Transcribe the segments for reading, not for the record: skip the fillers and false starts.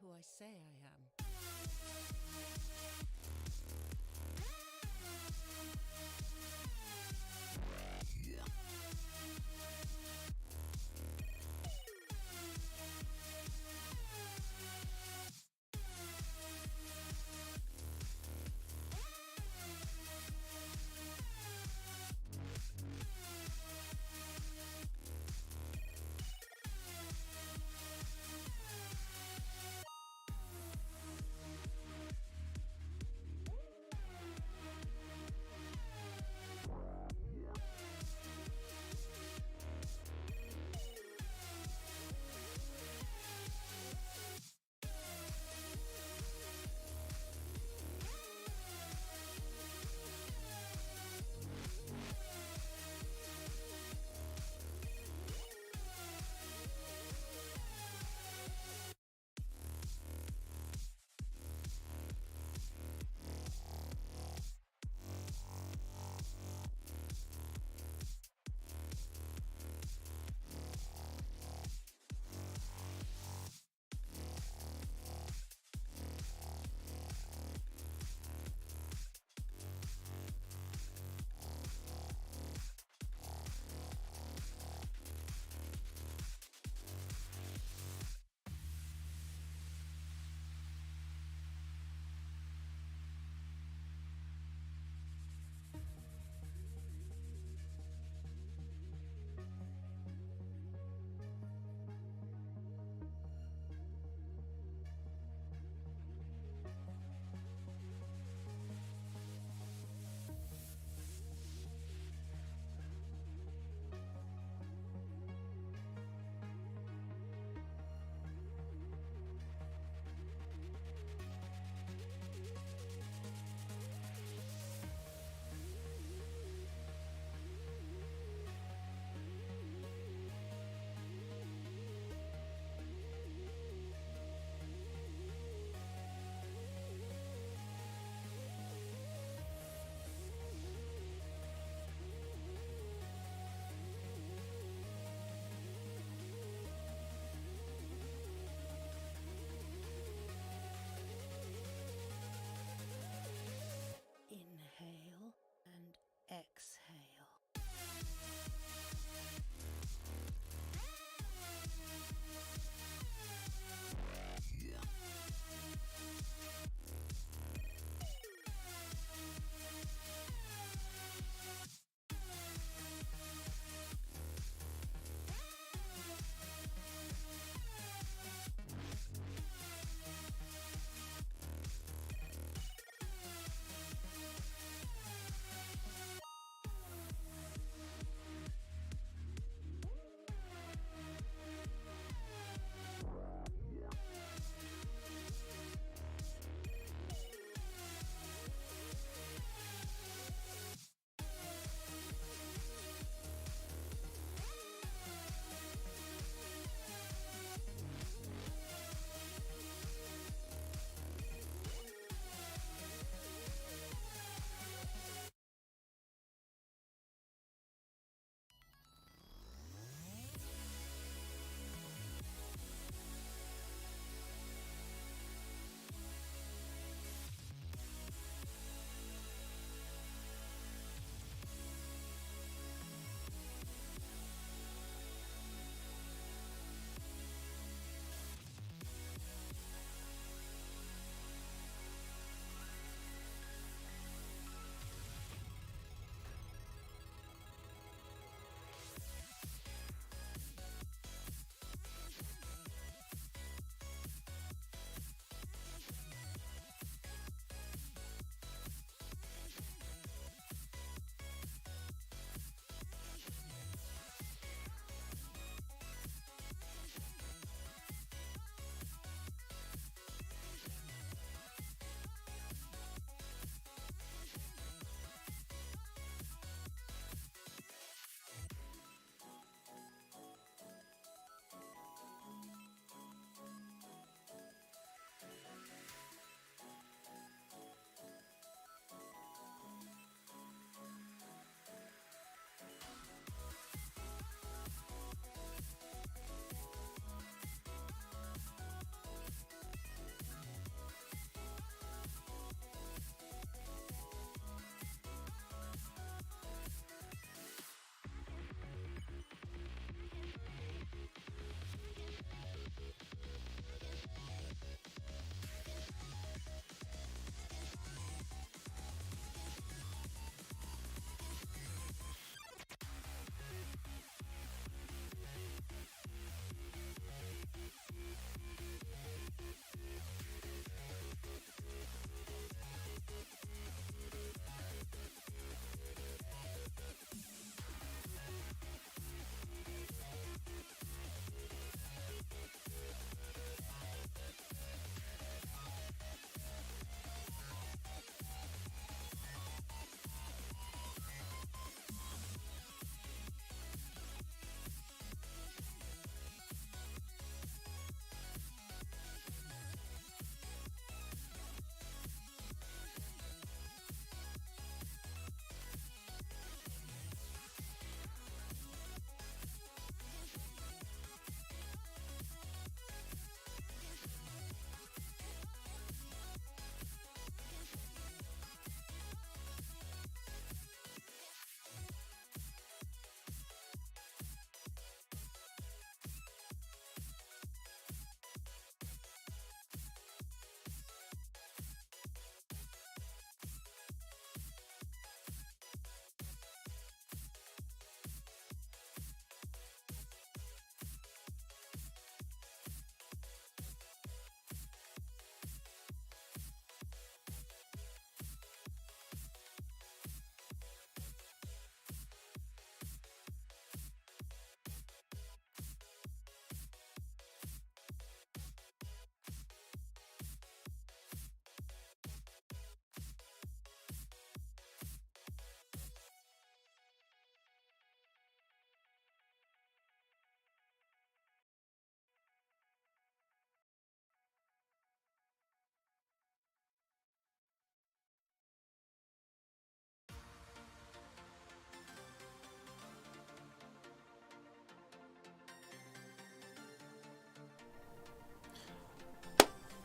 who I say I am.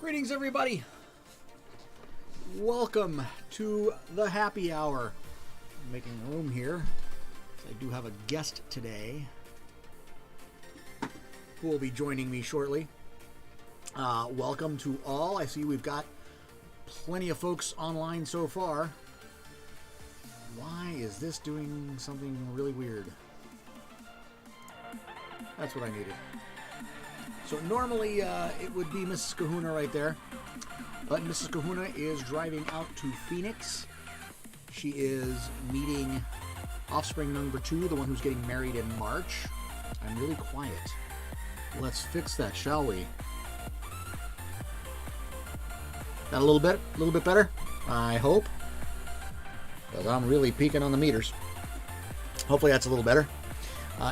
Greetings, everybody. Welcome to the happy hour. I'm making room here. I do have a guest today who will be joining me shortly. Welcome to all. I see we've got plenty of folks online so far. Why is this doing something really weird? That's what I needed. So normally it would be Mrs. Kahuna right there, but Mrs. Kahuna is driving out to Phoenix. She is meeting offspring number 2, the one who's getting married in March. I'm really quiet. Let's fix that, shall we? Got a little bit better, I hope, because I'm really peaking on the meters. Hopefully that's a little better.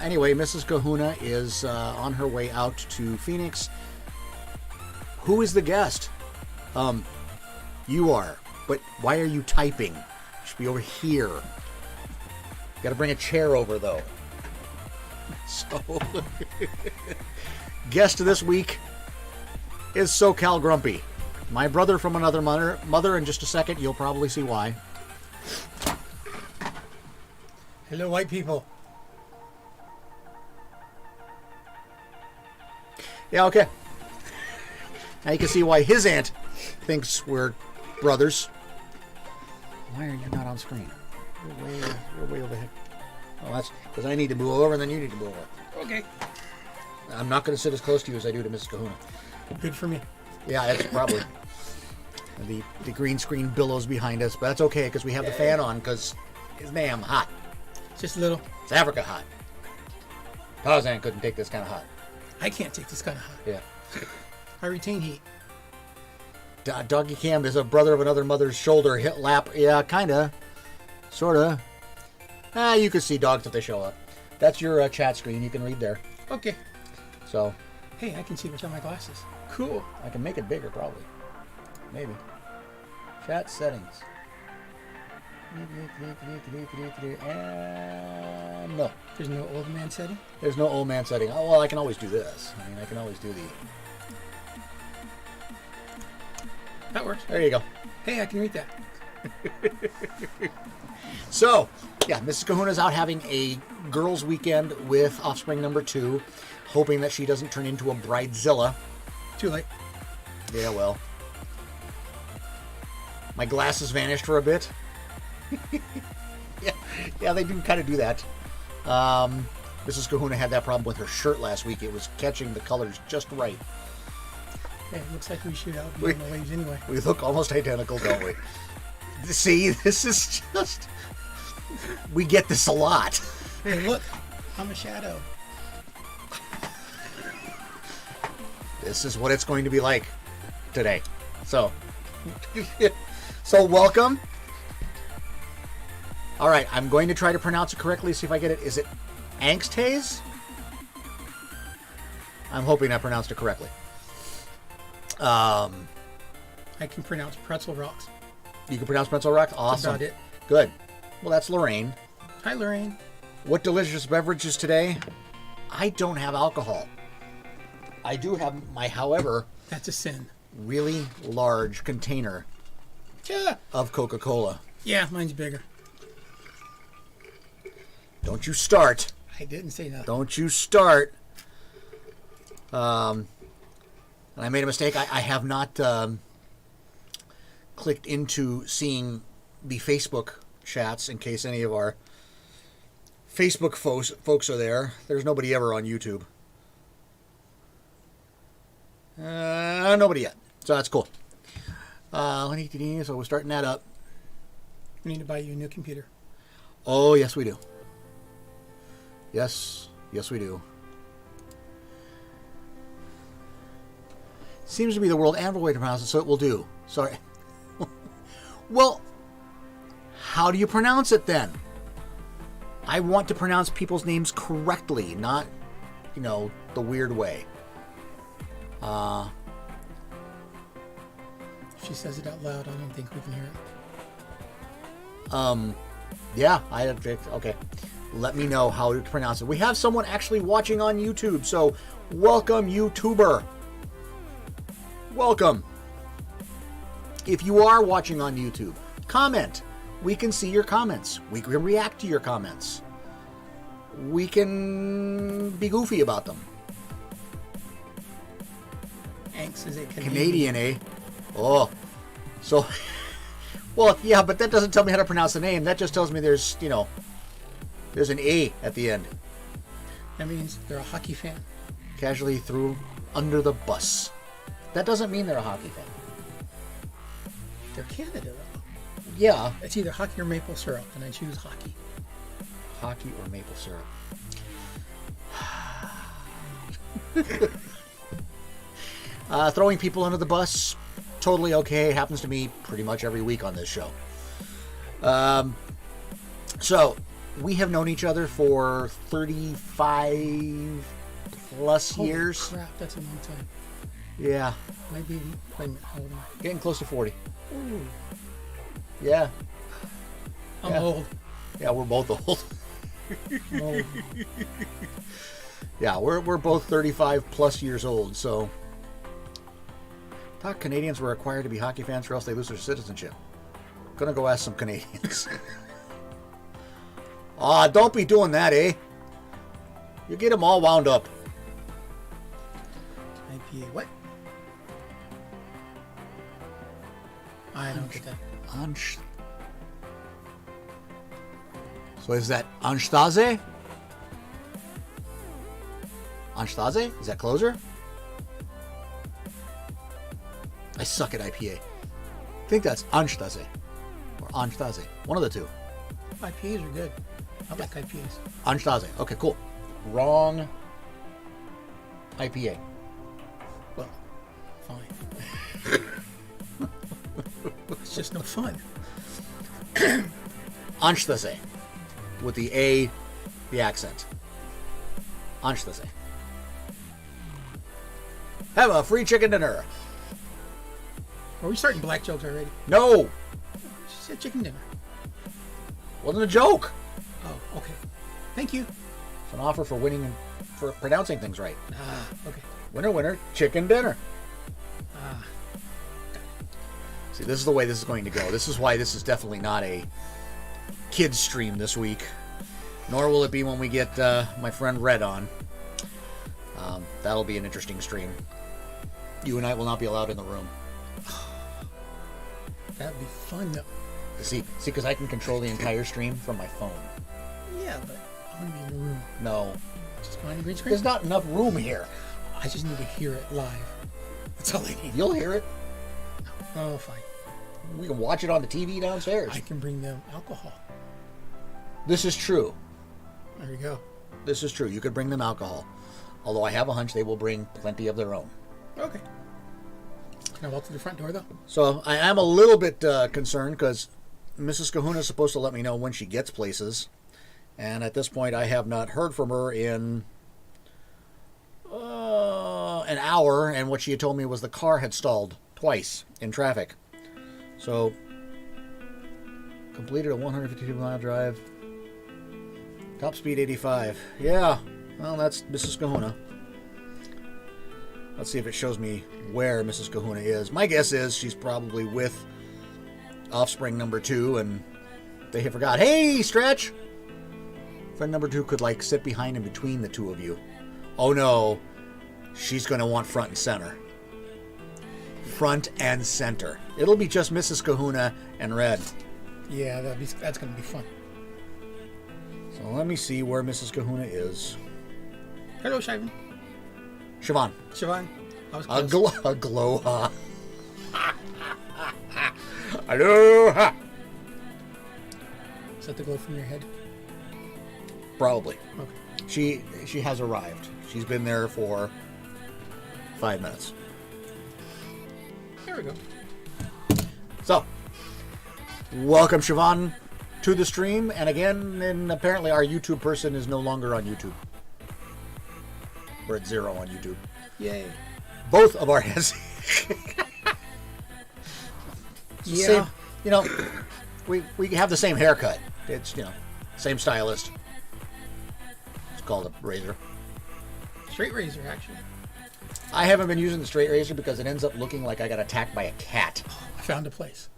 Anyway, Mrs. Kahuna is on her way out to Phoenix. Who is the guest? You are. But why are you typing? You should be over here. Got to bring a chair over, though. So, guest this week is SoCalGrumpy. My brother from another mother. In just a second, you'll probably see why. Hello, white people. Yeah, okay. Now you can see why his aunt thinks we're brothers. Why are you not on screen? You're way over here. Oh, that's because I need to move over and then you need to move over. Okay. I'm not going to sit as close to you as I do to Mrs. Kahuna. Good for me. Yeah, that's probably. The green screen billows behind us, but that's okay because we have the fan on because it's damn hot. Just a little. It's Africa hot. Tarzan couldn't take this kind of hot. I can't take this kind of hot. Yeah. I retain heat. Doggy Cam is a brother of another mother's shoulder hit lap. Yeah, kind of. Sort of. You can see dogs if they show up. That's your chat screen. You can read there. Okay. So. Hey, I can see without my glasses. Cool. I can make it bigger, probably. Maybe. Chat settings. And no. There's no old man setting? There's no old man setting. Oh, well, I can always do this. I mean, I can always do the... That works. There you go. Hey, I can read that. So, yeah, Mrs. Kahuna's out having a girls' weekend with offspring number 2, hoping that she doesn't turn into a bridezilla. Too late. Yeah, well. My glasses vanished for a bit. yeah, they do kind of do that. Mrs. Kahuna had that problem with her shirt last week. It was catching the colors just right. Hey, it looks like we should out be on the waves anyway. We look almost identical, don't we? See, this is just... We get this a lot. Hey, look. I'm a shadow. This is what it's going to be like today. So, welcome. All right, I'm going to try to pronounce it correctly, see if I get it. Is it Angsthaze? I'm hoping I pronounced it correctly. I can pronounce pretzel rocks. You can pronounce pretzel rocks? Awesome. That's about it. Good. Well, that's Lorraine. Hi, Lorraine. What delicious beverages today? I don't have alcohol. I do have my, however... That's a sin. Really large container of Coca-Cola. Yeah, mine's bigger. Don't you start. I didn't say that. Don't you start. And I made a mistake. I have not clicked into seeing the Facebook chats in case any of our Facebook folks are there. There's nobody ever on YouTube. Nobody yet. So that's cool. So we're starting that up. We need to buy you a new computer. Oh, yes, we do. Yes, we do. Seems to be the world Android way to pronounce it, so it will do. Sorry. Well, how do you pronounce it then? I want to pronounce people's names correctly, not, the weird way. If she says it out loud, I don't think we can hear it. Yeah, okay. Let me know how to pronounce it. We have someone actually watching on YouTube, so welcome, YouTuber. Welcome. if you are watching on YouTube, comment. We can see your comments. We can react to your comments. We can be goofy about them. Anx is a Canadian, eh? Oh. So, well, yeah, but that doesn't tell me how to pronounce the name. That just tells me there's, there's an A at the end. That means they're a hockey fan. Casually threw under the bus. That doesn't mean they're a hockey fan. They're Canada, though. Yeah. It's either hockey or maple syrup, and I choose hockey. Hockey or maple syrup. Throwing people under the bus, totally okay. Happens to me pretty much every week on this show. So, we have known each other for 35 plus years. Holy crap, that's a long time. Yeah. My baby. Wait a minute, how old am I? Getting close to 40. Ooh, Yeah. I'm Yeah. old. Yeah, we're both old. I'm old. Yeah, we're both 35 plus years old, so thought Canadians were required to be hockey fans or else they lose their citizenship. Gonna go ask some Canadians. Don't be doing that, eh? You get them all wound up. IPA, what? I don't get that. So is that Anstase? Anstase? Is that closer? I suck at IPA. I think that's Anstase. Or Anstase. One of the two. IPAs are good. I like IPAs. Anstase. Okay, cool. Wrong IPA. Well, fine. It's just no fun. Anstase. With the A, the accent. Anstase. Have a free chicken dinner. Are we starting black jokes already? No! She said chicken dinner. Wasn't a joke. Oh, okay. Thank you. It's an offer for winning and for pronouncing things right. Okay. Winner, winner, chicken dinner. Ah. See, this is the way this is going to go. This is why this is definitely not a kids stream this week. Nor will it be when we get my friend Red on. That'll be an interesting stream. You and I will not be allowed in the room. That'd be fun, though. See, because I can control the entire stream from my phone. Yeah, but I want to be in the room. No. Just behind the green screen? There's not enough room here. I just need to hear it live. That's all I need. You'll hear it. Oh, fine. We can watch it on the TV downstairs. I can bring them alcohol. This is true. There we go. This is true. You could bring them alcohol. Although I have a hunch they will bring plenty of their own. Okay. Can I walk to the front door, though? So I am a little bit concerned because Mrs. Kahuna is supposed to let me know when she gets places. And at this point, I have not heard from her in an hour. And what she had told me was the car had stalled twice in traffic. So, completed a 152-mile drive. Top speed 85. Yeah, well, that's Mrs. Kahuna. Let's see if it shows me where Mrs. Kahuna is. My guess is she's probably with offspring number 2, and they forgot. Hey, Stretch! Friend number 2 could, sit behind and between the two of you. Oh, no. She's going to want front and center. Front and center. It'll be just Mrs. Kahuna and Red. Yeah, that's going to be fun. So let me see where Mrs. Kahuna is. Hello, Siobhan. Siobhan. Siobhan. I was close. Aloha. Aloha. Is that the glow from your head? Probably. Okay. She has arrived. She's been there for 5 minutes. There we go. So, welcome Siobhan to the stream, and again, and apparently our YouTube person is no longer on YouTube. We're at 0 on YouTube. Yay. Both of our heads. Yeah. Same, we have the same haircut. It's, same stylist. It's called a razor. Straight razor, actually. I haven't been using the straight razor because it ends up looking like I got attacked by a cat. Oh, found a place.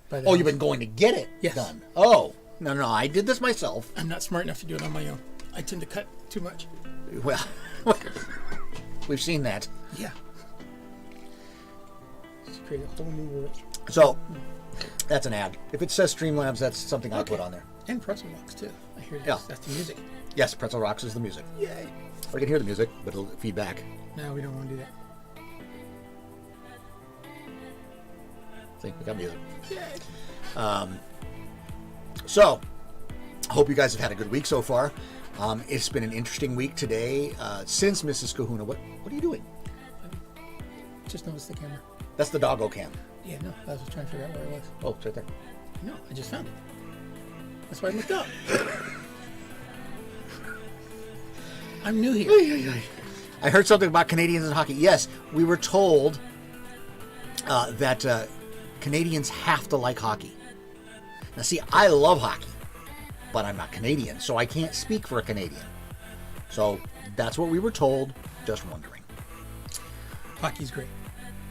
But, Oh, you've been going to get it Yes. done. Oh, no, I did this myself. I'm not smart enough to do it on my own. I tend to cut too much. Well, we've seen that. Yeah. Just create a whole new world. So, that's an ad. If it says Streamlabs, that's something I put on there. And Pretzel Rocks, too. I hear Yeah. that's the music. Yes, Pretzel Rocks is the music. Yay. I can hear the music, but it'll feedback. No, we don't want to do that. See, we got music. Yay. So, hope you guys have had a good week so far. It's been an interesting week today. Since Mrs. Kahuna, what are you doing? Just noticed the camera. That's the doggo cam. Yeah, no, I was just trying to figure out where it was. Oh, it's right there. No, I just found it. That's why I looked up. I'm new here. I heard something about Canadians and hockey. Yes, we were told that Canadians have to like hockey. Now, see, I love hockey, but I'm not Canadian, so I can't speak for a Canadian. So that's what we were told. Just wondering. Hockey's great.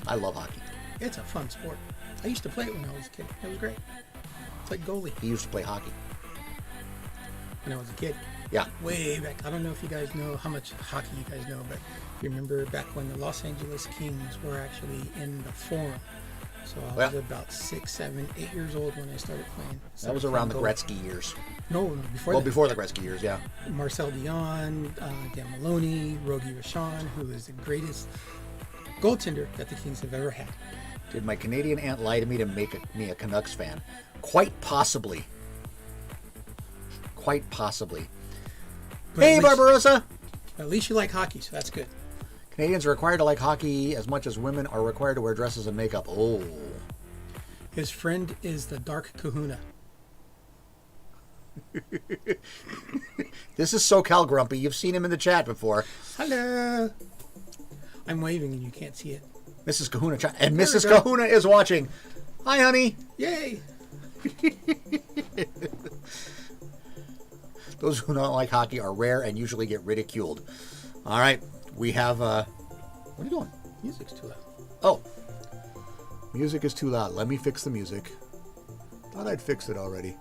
I love hockey. It's a fun sport. I used to play it when I was a kid. It was great. It's like goalie He used to play hockey. when I was a kid. Yeah. Way back. I don't know if you guys know how much hockey you guys know, but if you remember back when the Los Angeles Kings were actually in the Forum. So I was about 6, 7, 8 years old when I started playing. That was around the Gretzky years. No, before Well, that. before the Gretzky years, yeah. Marcel Dion, Dan Maloney, Rogie Rashawn, who is the greatest goaltender that the Kings have ever had. Did my Canadian aunt lie to me to make me a Canucks fan? Quite possibly. Quite possibly. But Hey, at least- Barbarossa! At least you like hockey, so that's good. Canadians are required to like hockey as much as women are required to wear dresses and makeup. Oh. His friend is the Dark Kahuna. This is SoCalGrumpy. You've seen him in the chat before. Hello. I'm waving and you can't see it. Mrs. Kahuna. And There Mrs. we go. Kahuna is watching. Hi, honey. Yay! Those who don't like hockey are rare and usually get ridiculed. All right. We have... what are you doing? Music's too loud. Oh. Music is too loud. Let me fix the music. Thought I'd fixed it already.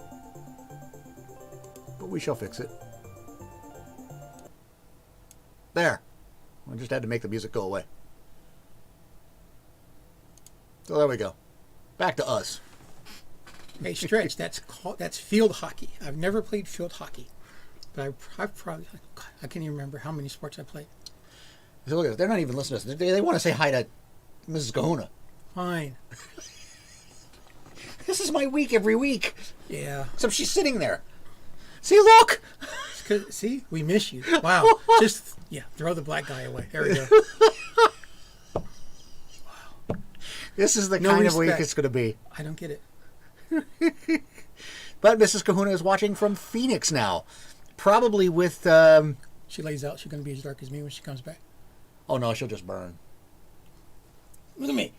But we shall fix it. There. I just had to make the music go away. So there we go. Back to us. Hey, Stretch, that's field hockey. I've never played field hockey. But I've probably... I can't even remember how many sports I played. So look at this. They're not even listening to us. They want to say hi to Mrs. Kahuna. Fine. This is my week every week. Yeah. Except she's sitting there. See, look! See? We miss you. Wow. Just, throw the black guy away. There we go. This is the No kind of week respect. it's going to be. I don't get it. But Mrs. Kahuna is watching from Phoenix now. Probably with... She lays out. She's going to be as dark as me when she comes back. Oh, no, she'll just burn. Look at me.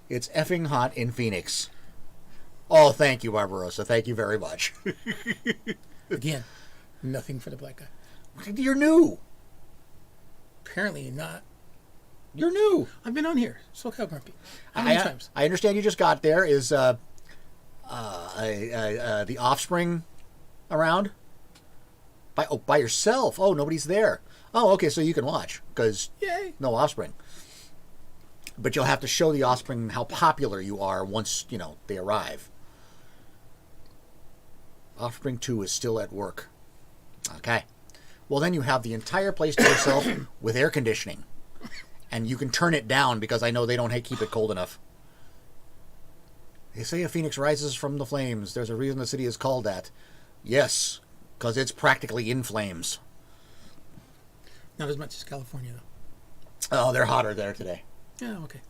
It's effing hot in Phoenix. Oh, thank you, Barbarossa. Thank you very much. Again, nothing for the black guy. You're new. Apparently not. You're new. I've been on here. SoCalGrumpy. How many times? I understand you just got there. Is the Offspring around? By yourself? Oh, nobody's there. Oh, okay, so you can watch because Yay. no Offspring. But you'll have to show the Offspring how popular you are once they arrive. Offspring 2 is still at work. Okay. Well, then you have the entire place to yourself with air conditioning. And you can turn it down because I know they don't keep it cold enough. They say a phoenix rises from the flames. There's a reason the city is called that. Yes, because it's practically in flames. Not as much as California, though. Oh, they're hotter there today. Yeah, okay.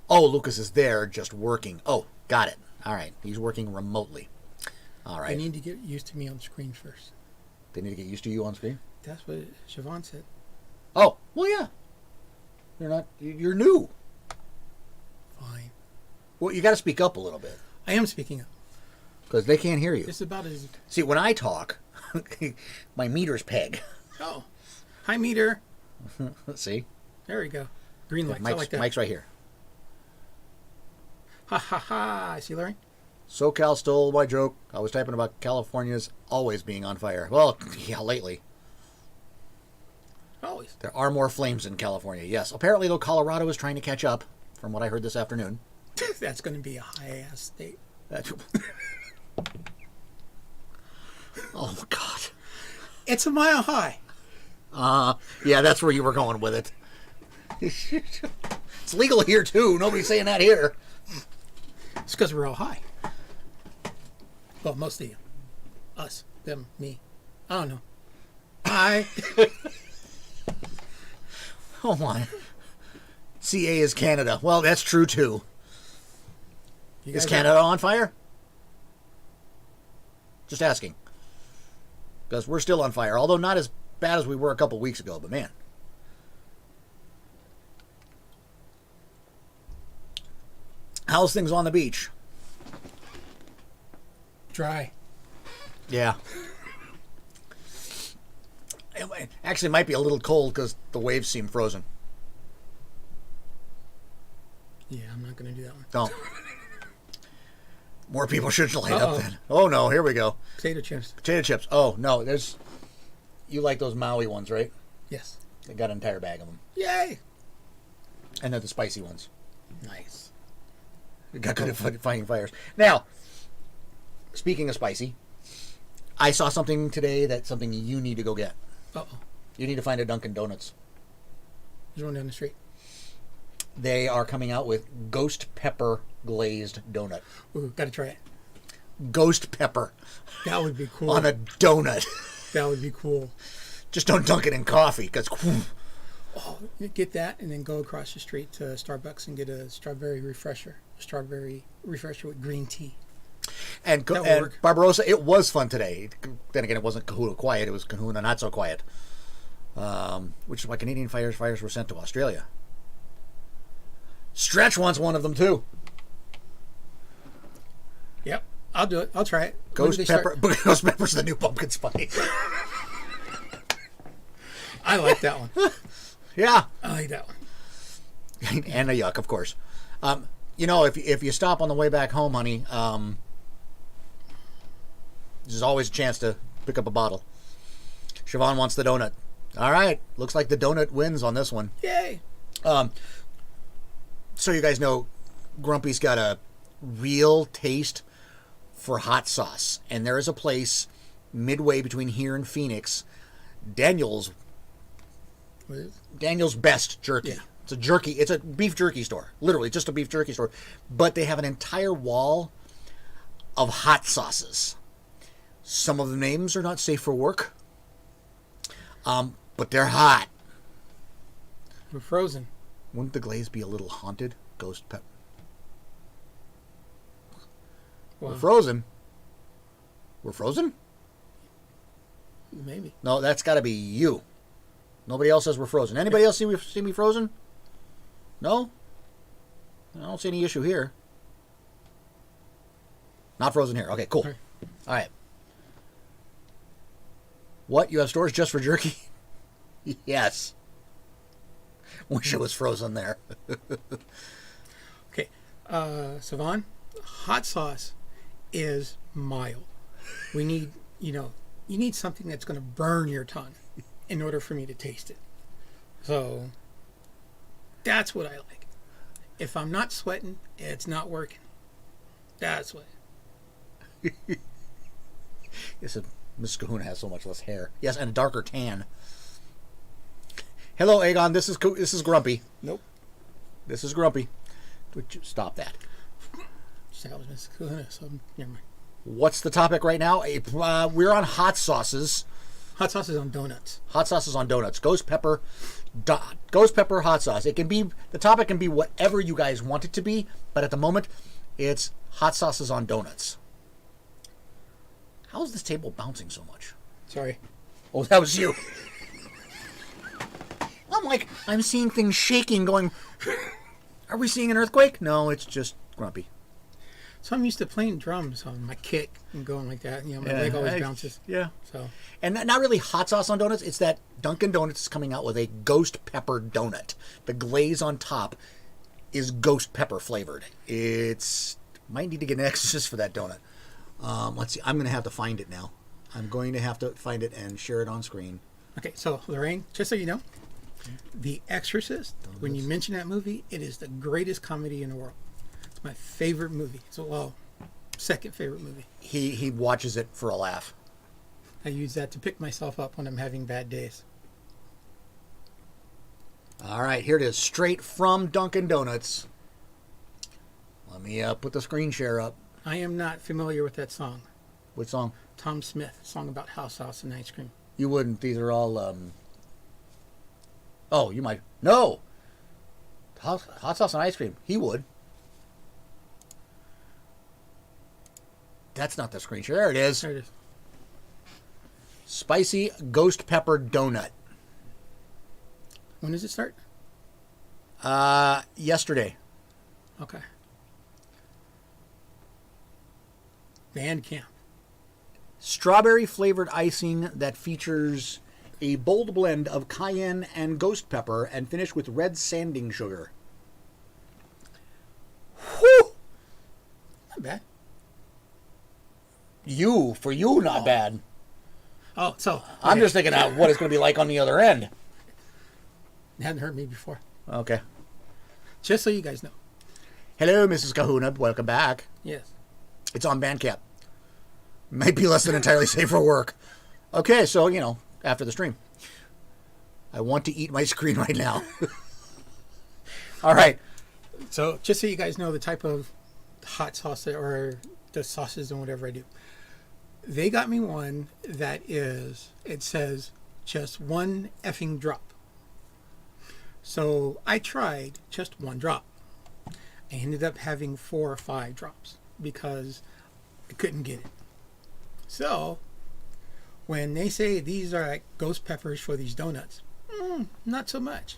Oh, Lucas is there just working. Oh, got it. All right. He's working remotely. All right. They need to get used to me on screen first. They need to get used to you on screen? That's what Siobhan said. Oh, well, yeah. You're new. Fine. Well, you got to speak up a little bit I am speaking up. because they can't hear you. It's about as... See, when I talk, my meter's peg. Oh. Hi, meter. See? There we go. Green lights. I like that. Mike's right here. Ha ha ha. See, Larry? SoCal stole my joke. I was typing about California's always being on fire. Well, yeah, lately. Always. There are more flames in California, yes. Apparently, though, Colorado is trying to catch up, from what I heard this afternoon. That's going to be a high-ass state. Oh, God. It's a mile high. Yeah, that's where you were going with it. It's legal here, too. Nobody's saying that here. It's because we're all high. Well, most of you. Us. Them. Me. I don't know. I... Oh, my. CA is Canada. Well, that's true, too. Is Canada on fire? Just asking. Because we're still on fire, although not as bad as we were a couple weeks ago, but man. How's things on the beach? Dry. Yeah. Actually, it might be a little cold because the waves seem frozen. Yeah, I'm not going to do that one. Don't. More people should light up then. Oh, no, here we go. Potato chips. Potato chips. Oh, no, there's... You like those Maui ones, right? Yes. They got an entire bag of them. Yay! And they're the spicy ones. Nice. We got good at fighting fires. Now, speaking of spicy, I saw something today that's something you need to go get. Uh-oh. You need to find a Dunkin' Donuts. There's one down the street. They are coming out with ghost pepper glazed donut. Ooh, gotta try it. Ghost pepper. That would be cool. On a donut. That would be cool. Just don't dunk it in coffee, because... Oh, you get that and then go across the street to Starbucks and get a strawberry refresher. A strawberry refresher with green tea. And Barbarossa, it was fun today. Then again, it wasn't Kahuna quiet. It was Kahuna not so quiet. Which is why Canadian firefighters were sent to Australia. Stretch wants one of them, too. Yep, I'll do it. I'll try it. Ghost pepper's the new pumpkin spice. I like that one. Yeah. I like that one. And a yuck, of course. You know, if you stop on the way back home, honey, there's always a chance to pick up a bottle. Siobhan wants the donut. All right. Looks like the donut wins on this one. Yay. So you guys know Grumpy's got a real taste for hot sauce. And there is a place midway between here and Phoenix, Daniel's Best Jerky. Yeah. It's a jerky. It's a beef jerky store. Literally, just a beef jerky store. But they have an entire wall of hot sauces. Some of the names are not safe for work. But they're hot. We're frozen. Wouldn't the glaze be a little haunted? Ghost pep. Wow. We're frozen. We're frozen? Maybe. No, that's got to be you. Nobody else says we're frozen. Anybody else see me frozen? No? I don't see any issue here. Not frozen here. Okay, cool. All right. What? You have stores just for jerky? Yes. Wish it was frozen there. Okay. Savon, hot sauce is mild. We need, you need something that's going to burn your tongue in order for me to taste it. So that's what I like. If I'm not sweating, it's not working. That's what. Yes, Miss Kahuna has so much less hair. Yes, and a darker tan. Hello, Aegon. This is Grumpy. Nope. This is Grumpy. Would you stop that? That was Miss Kahuna, so never mind. What's the topic right now? We're on hot sauces. Hot sauces on donuts. Hot sauces on donuts. Ghost pepper hot sauce. It can be, the topic can be whatever you guys want it to be, but at the moment, it's hot sauces on donuts. How is this table bouncing so much? Sorry. Oh, that was you. I'm seeing things shaking, going, are we seeing an earthquake? No, it's just Grumpy. So I'm used to playing drums on my kick and going like that. You know, my leg always bounces. Yeah. So. And not really hot sauce on donuts. It's that Dunkin' Donuts is coming out with a ghost pepper donut. The glaze on top is ghost pepper flavored. It's might need to get an exorcist for that donut. Let's see. I'm going to have to find it now. I'm going to have to find it and share it on screen. Okay, so Lorraine, just so you know, The Exorcist, when you mention that movie, it is the greatest comedy in the world. It's my favorite movie. So, well, second favorite movie. He watches it for a laugh. I use that to pick myself up when I'm having bad days. All right, here it is, straight from Dunkin' Donuts. Let me put the screen share up. I am not familiar with that song. What song? Tom Smith, song about house sauce and ice cream. You wouldn't. These are all. Oh, you might. No. Hot sauce and ice cream. He would. That's not the screen share. There it is. There it is. Spicy ghost pepper donut. When does it start? Yesterday. Okay. Bandcamp. Strawberry flavored icing that features a bold blend of cayenne and ghost pepper and finished with red sanding sugar. Whew! Not bad. For you, not bad. Oh, so. I'm just thinking of what it's going to be like on the other end. It hadn't hurt me before. Okay. Just so you guys know. Hello, Mrs. Kahuna. Welcome back. Yes. It's on Bandcamp. Might be less than entirely safe for work. Okay, so, after the stream. I want to eat my screen right now. All right. So, just so you guys know the type of hot sauce or the sauces and whatever I do. They got me one that it says just one effing drop. So, I tried just one drop. I ended up having 4 or 5 drops because I couldn't get it. So, when they say these are like ghost peppers for these donuts, not so much.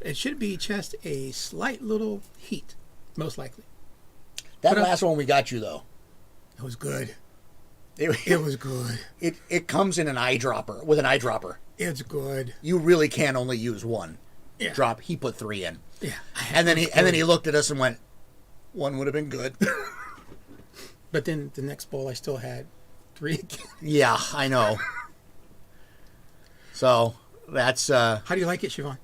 It should be just a slight little heat, most likely. That last one we got you, though. It was good. It was good. It comes in an eyedropper, with an eyedropper. It's good. You really can only use one drop. He put 3 in. Yeah. And then he looked at us and went, one would have been good. But then the next bowl I still had 3 again. Yeah, I know. So, that's... How do you like it, Siobhan?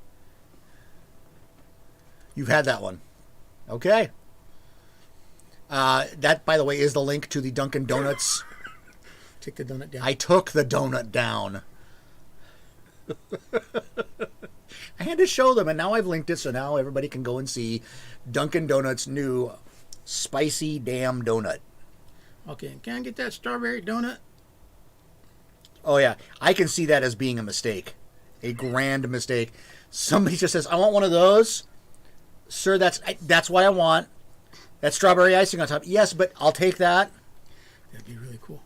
You've had that one. Okay. That, by the way, is the link to the Dunkin' Donuts. Take the donut down. I took the donut down. I had to show them, and now I've linked it, so now everybody can go and see Dunkin' Donuts' new spicy damn donut. Okay, can I get that strawberry donut? Oh, yeah. I can see that as being a mistake. A grand mistake. Somebody just says, I want one of those. Sir, that's what I want. That strawberry icing on top. Yes, but I'll take that. That'd be really cool.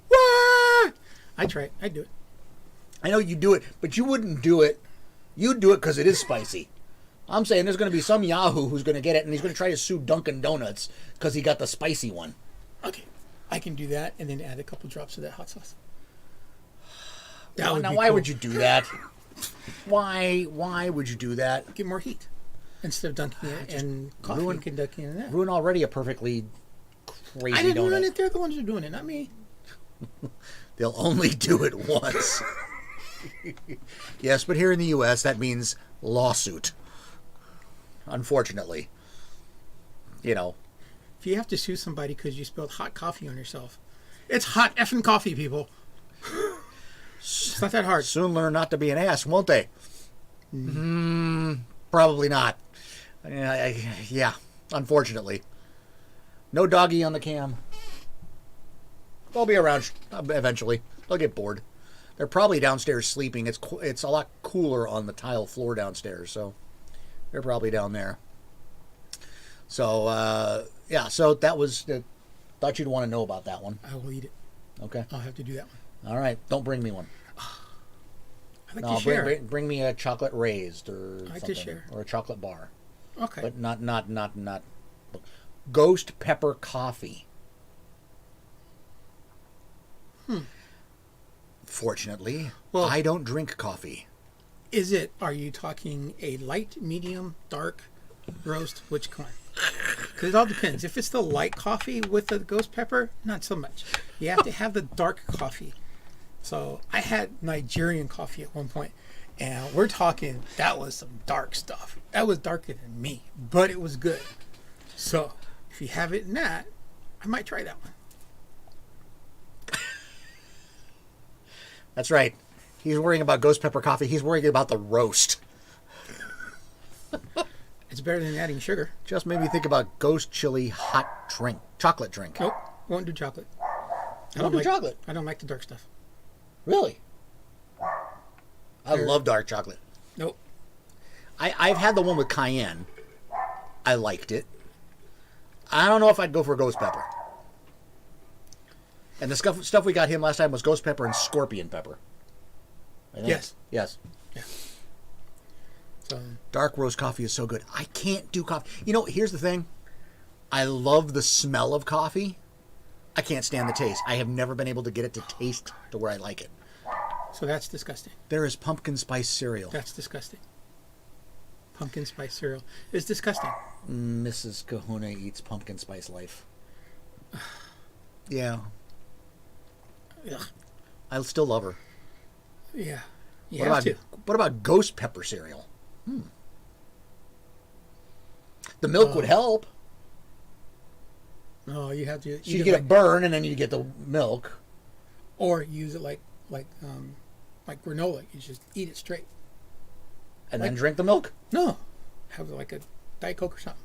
What? I'd try it. I'd do it. I know you do it, but you wouldn't do it. You'd do it because it is spicy. I'm saying there's going to be some yahoo who's going to get it, and he's going to try to sue Dunkin' Donuts because he got the spicy one. Okay. I can do that and then add a couple drops of that hot sauce. Why would you do that? Why would you do that? Get more heat. Instead of dunking it in coffee, you can dunk it in that. Ruin already a perfectly crazy donut. I didn't ruin it. They're the ones who are doing it, not me. They'll only do it once. Yes, but here in the U.S., that means lawsuit. Unfortunately. If you have to sue somebody because you spilled hot coffee on yourself, it's hot effing coffee, people. It's not that hard. Soon learn not to be an ass, won't they? Probably not. Yeah, unfortunately. No doggy on the cam. They'll be around eventually. They'll get bored. They're probably downstairs sleeping. It's a lot cooler on the tile floor downstairs, so they're probably down there. So, yeah, so that was... thought you'd want to know about that one. I will eat it. Okay. I'll have to do that one. All right. Don't bring me one. I like to share. Bring me a chocolate raised or I like something. to share. Or a chocolate bar. Okay. But not ghost pepper coffee. Fortunately, Well, I don't drink coffee. Are you talking a light, medium, dark, roast? Which kind? Because it all depends. If it's the light coffee with the ghost pepper, not so much. You have to have the dark coffee. So I had Nigerian coffee at one point, and we're talking, that was some dark stuff. That was darker than me, but it was good. So if you have it in that, I might try that one. That's right. He's worrying about ghost pepper coffee. He's worrying about the roast. It's better than adding sugar. Just made me think about ghost chili hot drink. Chocolate drink. Nope, won't do chocolate. I don't do chocolate. I don't like the dark stuff. Really? I love dark chocolate. Nope. I've had the one with cayenne. I liked it. I don't know if I'd go for ghost pepper. And the stuff we got him last time was ghost pepper and scorpion pepper. Yes. Yes. Yeah. So Dark roast coffee is so good. I can't do coffee. You know, here's the thing. I love the smell of coffee. I can't stand the taste. I have never been able to get it to taste to where I like it. So that's disgusting. There is pumpkin spice cereal. That's disgusting. Pumpkin spice cereal is disgusting. Mrs. Kahuna eats pumpkin spice life. Yeah. Ugh. I still love her. Yeah. What about ghost pepper cereal? The milk would help. No, you have to. So you get a burn and then you get the milk. Or use it like granola. You just eat it straight. And then drink the milk? No. Have like a Diet Coke or something.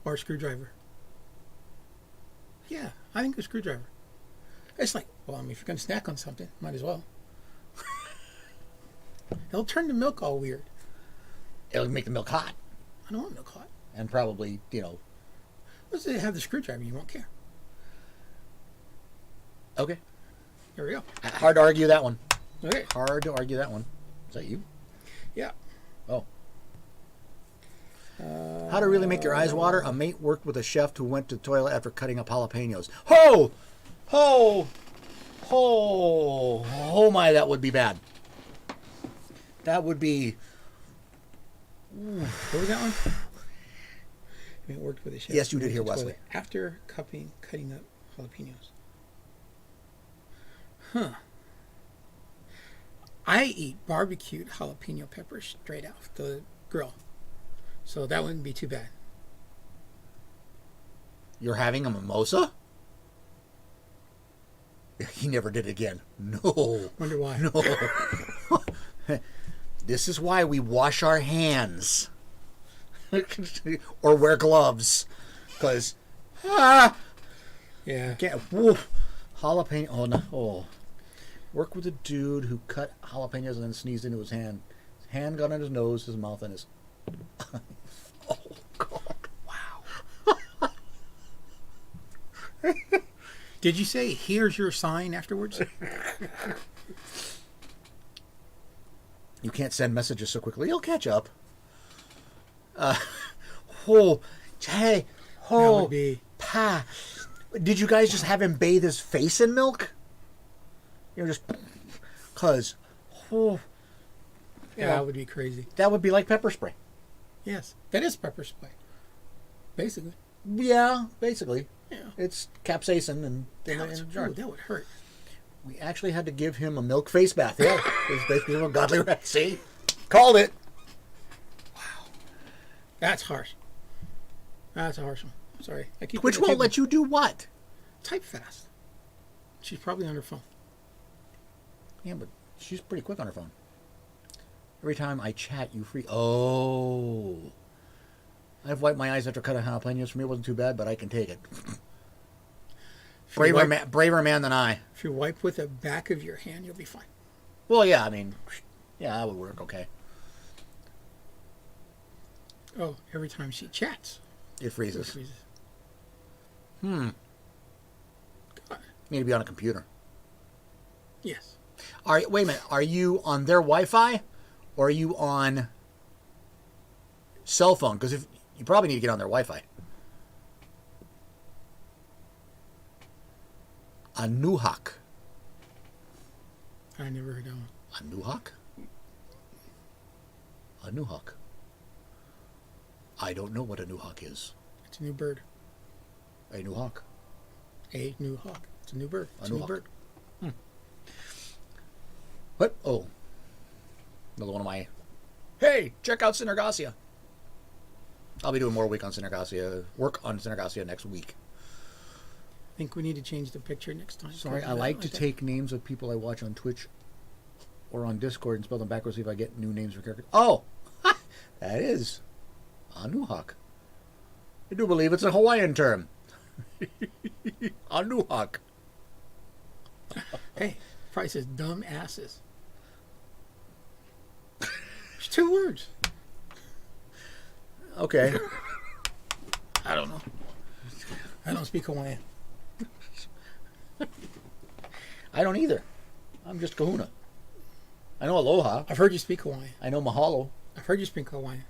Or a screwdriver. Yeah, I think a screwdriver. It's like, well, I mean, if you're going to snack on something, might as well. It'll turn the milk all weird. It'll make the milk hot. I don't want milk hot. And probably, Let's say you have the screwdriver, you won't care. Okay. Here we go. Hard to argue that one. Okay. Hard to argue that one. Is that you? Yeah. Oh. How to really make your eyes water? A mate worked with a chef who went to the toilet after cutting up jalapenos. Ho! Ho! Ho! Oh my, that would be bad. That would be... What was that one? It worked with a chef. Yes, you did hear Wesley. After cutting up jalapenos. Huh. I eat barbecued jalapeno peppers straight off the grill. So that wouldn't be too bad. You're having a mimosa? He never did it again. No. Wonder why. No. This is why we wash our hands. Or wear gloves. Because, yeah. Jalapeno. Oh, no. Oh. Work with a dude who cut jalapenos and then sneezed into his hand. His hand got on his nose, his mouth, and his... Oh, God. Wow. Did you say, here's your sign afterwards? You can't send messages so quickly. You'll catch up. Hey, That would be... pa. Did you guys just have him bathe his face in milk? Just... Because... Yeah, that would be crazy. That would be like pepper spray. Yes. That is pepper spray. Basically. Yeah, basically. Yeah. It's capsaicin and in a jar. Ooh, that would hurt. We actually had to give him a milk face bath. Yeah, it's basically a godly rat. See? Called it. Wow. That's harsh. That's a harsh one. I'm sorry. Which won't let you do what? Type fast. She's probably on her phone. Yeah, but she's pretty quick on her phone. Every time I chat, you free. Oh. I've wiped my eyes after cutting jalapenos. For me, it wasn't too bad, but I can take it. Braver man than I. If you wipe with the back of your hand, you'll be fine. Well, yeah, I mean, yeah, that would work okay. Oh, every time she chats, it freezes. It freezes. God. You need to be on a computer. Yes. All right, wait a minute. Are you on their Wi-Fi, or are you on cell phone? Because if you probably need to get on their Wi-Fi. A Nuhak. I never heard of one. A Nuhak? A Nuhak. I don't know what a Nuhak is. It's a new bird. A Nuhak. A new hawk. It's a new bird. It's A a new new hawk. bird. What? Oh. Another one of my... Hey, check out Synergasia. I'll be doing more work on Synergasia next week. I think we need to change the picture next time. Sorry, I like to take names of people I watch on Twitch or on Discord and spell them backwards, see if I get new names for characters. Oh! That is Anuhak. I do believe it's a Hawaiian term. Anuhak. Hey, probably says dumb asses. There's 2 words. Okay. I don't know. I don't speak Hawaiian. I don't either. I'm just Kahuna. I know aloha. I've heard you speak Hawaiian. I know mahalo. I've heard you speak Hawaiian.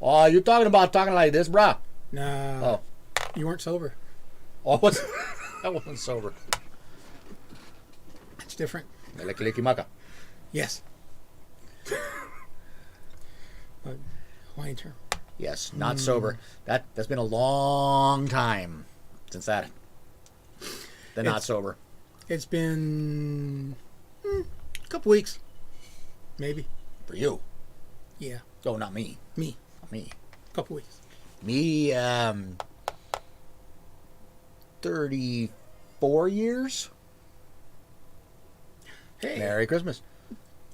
Oh, you talking like this, brah? Nah. Oh. You weren't sober. Oh, I wasn't sober. It's different. Melekilikimaka. Yes. Hawaiian term. Yes, not sober. That's been a long time since that. Not sober. It's been a couple weeks. Maybe. For you. Yeah. Oh, not me. Me. Not me. Couple weeks. Me, 34 years. Hey. Merry Christmas.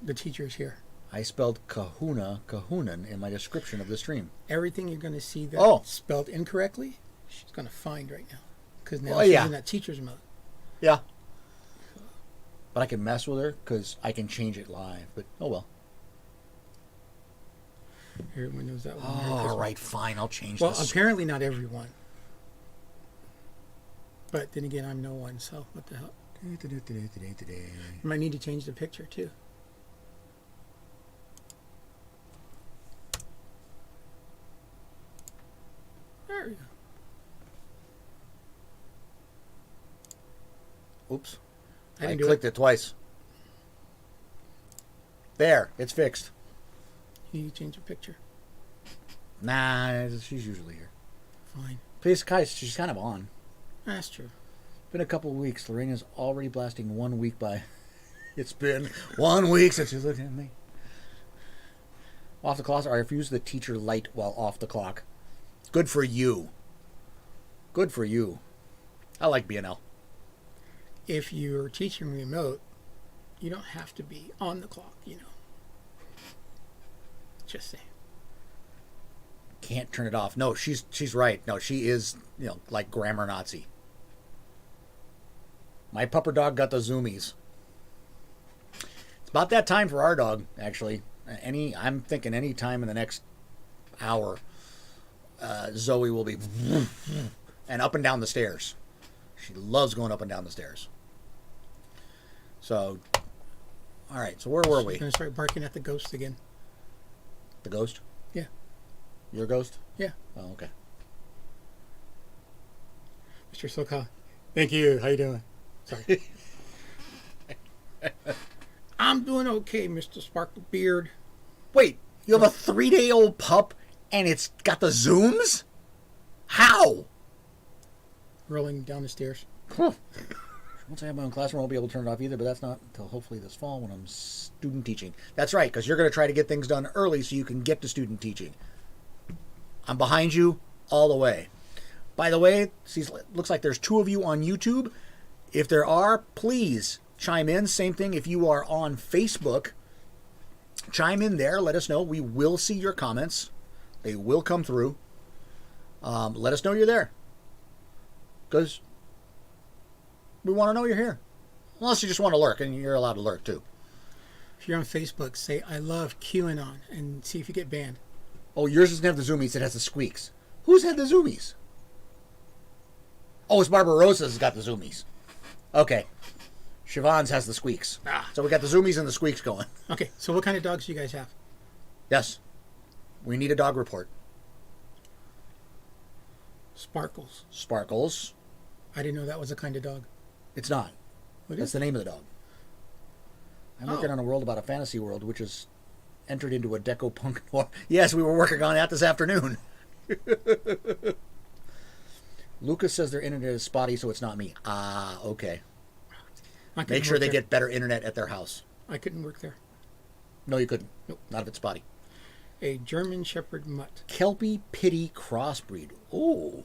The teacher's here. I spelled Kahunan in my description of the stream. Everything you're going to see that's spelled incorrectly, she's going to find right now. Because now she's in that teacher's mode. Yeah. But I can mess with her because I can change it live. But, oh well. Everyone knows that one. All right, fine. I'll change well, this. Apparently not everyone. But then again, I'm no one, so what the hell? You might need to change the picture, too. There we go. Oops. I clicked it twice. There, it's fixed. You need to change the picture. Nah, she's usually here. Fine. Please, guys, she's kind of on. That's true. Been a couple of weeks. Lorena's already blasting 1 week by. It's been 1 week since she's looking at me. Off the clock. I refuse the teacher light while off the clock. Good for you. Good for you. I like BNL. If you're teaching remote, you don't have to be on the clock, you know. Just saying. Can't turn it off. No, she's right. No, she is, like grammar Nazi. My pupper dog got the zoomies. It's about that time for our dog, actually. I'm thinking any time in the next hour, Zoe will be and up and down the stairs. She loves going up and down the stairs. So, all right. So where were we? She's gonna start barking at the ghost again. The ghost? Yeah. Your ghost? Yeah. Oh, okay. Mr. SoCal. Thank you. How you doing? Sorry. I'm doing okay, Mr. Sparkle Beard. Wait, you have a 3-day-old pup and it's got the zooms? How? Rolling down the stairs. Huh. Once I have my own classroom, I won't be able to turn it off either, but that's not until hopefully this fall when I'm student teaching. That's right, because you're going to try to get things done early so you can get to student teaching. I'm behind you all the way. By the way, looks like there's 2 of you on YouTube. If there are, please chime in. Same thing if you are on Facebook. Chime in there. Let us know. We will see your comments. They will come through. Let us know you're there. Because we want to know you're here. Unless you just want to lurk, and you're allowed to lurk too. If you're on Facebook, say, I love QAnon, and see if you get banned. Oh, yours doesn't have the zoomies. It has the squeaks. Who's had the zoomies? Oh, it's Barbarosa's got the zoomies. Okay. Siobhan's has the squeaks. So we got the zoomies and the squeaks going. Okay, so what kind of dogs do you guys have? Yes. We need a dog report. Sparkles. Sparkles. I didn't know that was a kind of dog. It's not. That's the name of the dog. I'm working on a world about a fantasy world, which is entered into a deco punk noir. Yes, we were working on that this afternoon. Lucas says their internet is spotty, so it's not me. Ah, okay. Make sure they get better internet at their house. I couldn't work there. No, you couldn't. Nope. Not if it's spotty. A German Shepherd mutt. Kelpie Pity crossbreed. Oh.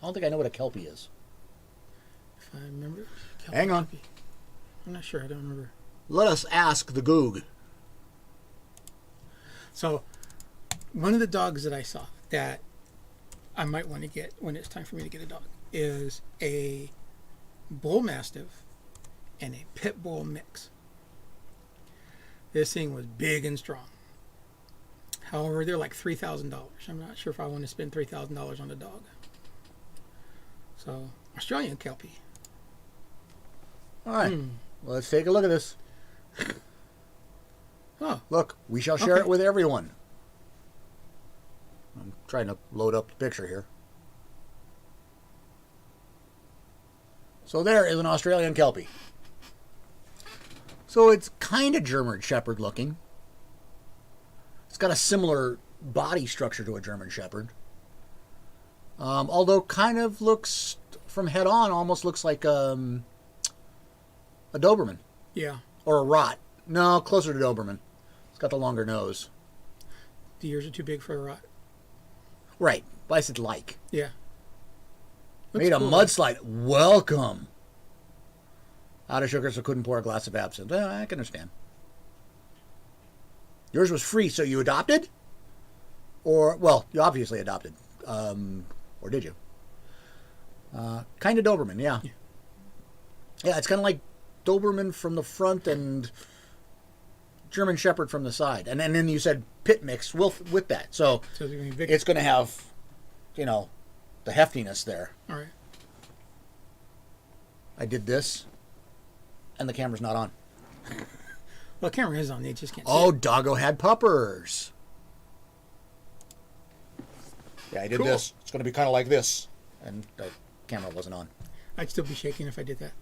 I don't think I know what a Kelpie is. If I remember. Hang on. Kelpie. I'm not sure. I don't remember. Let us ask the Goog. So, one of the dogs that I saw that I might want to get when it's time for me to get a dog is a bull mastiff and a pit bull mix. This thing was big and strong. However, they're like $3,000. I'm not sure if I want to spend $3,000 on a dog. So, Australian Kelpie. All right. Well, let's take a look at this. Oh. Look, we shall share it with everyone. I'm trying to load up the picture here. So there is an Australian Kelpie. So it's kind of German Shepherd looking. It's got a similar body structure to a German Shepherd. Although kind of looks, from head on, almost looks like a Doberman. Yeah. Or a Rot. No, closer to Doberman. It's got the longer nose. The ears are too big for a Rot. Right. But I said like. Yeah. Made a mudslide. Welcome. Out of sugar, so couldn't pour a glass of absinthe. I can understand. Yours was free, so you adopted? Or, well, you obviously adopted. Or did you? Kind of Doberman, yeah. Yeah, it's kind of like Doberman from the front and German Shepherd from the side. And then you said pit mix with that. So it's going to have, you know, the heftiness there. All right. I did this, and the camera's not on. Well, the camera is on. They just can't see Oh, it. Doggo had puppers. Yeah, I did this. It's going to be kind of like this. And the camera wasn't on. I'd still be shaking if I did that.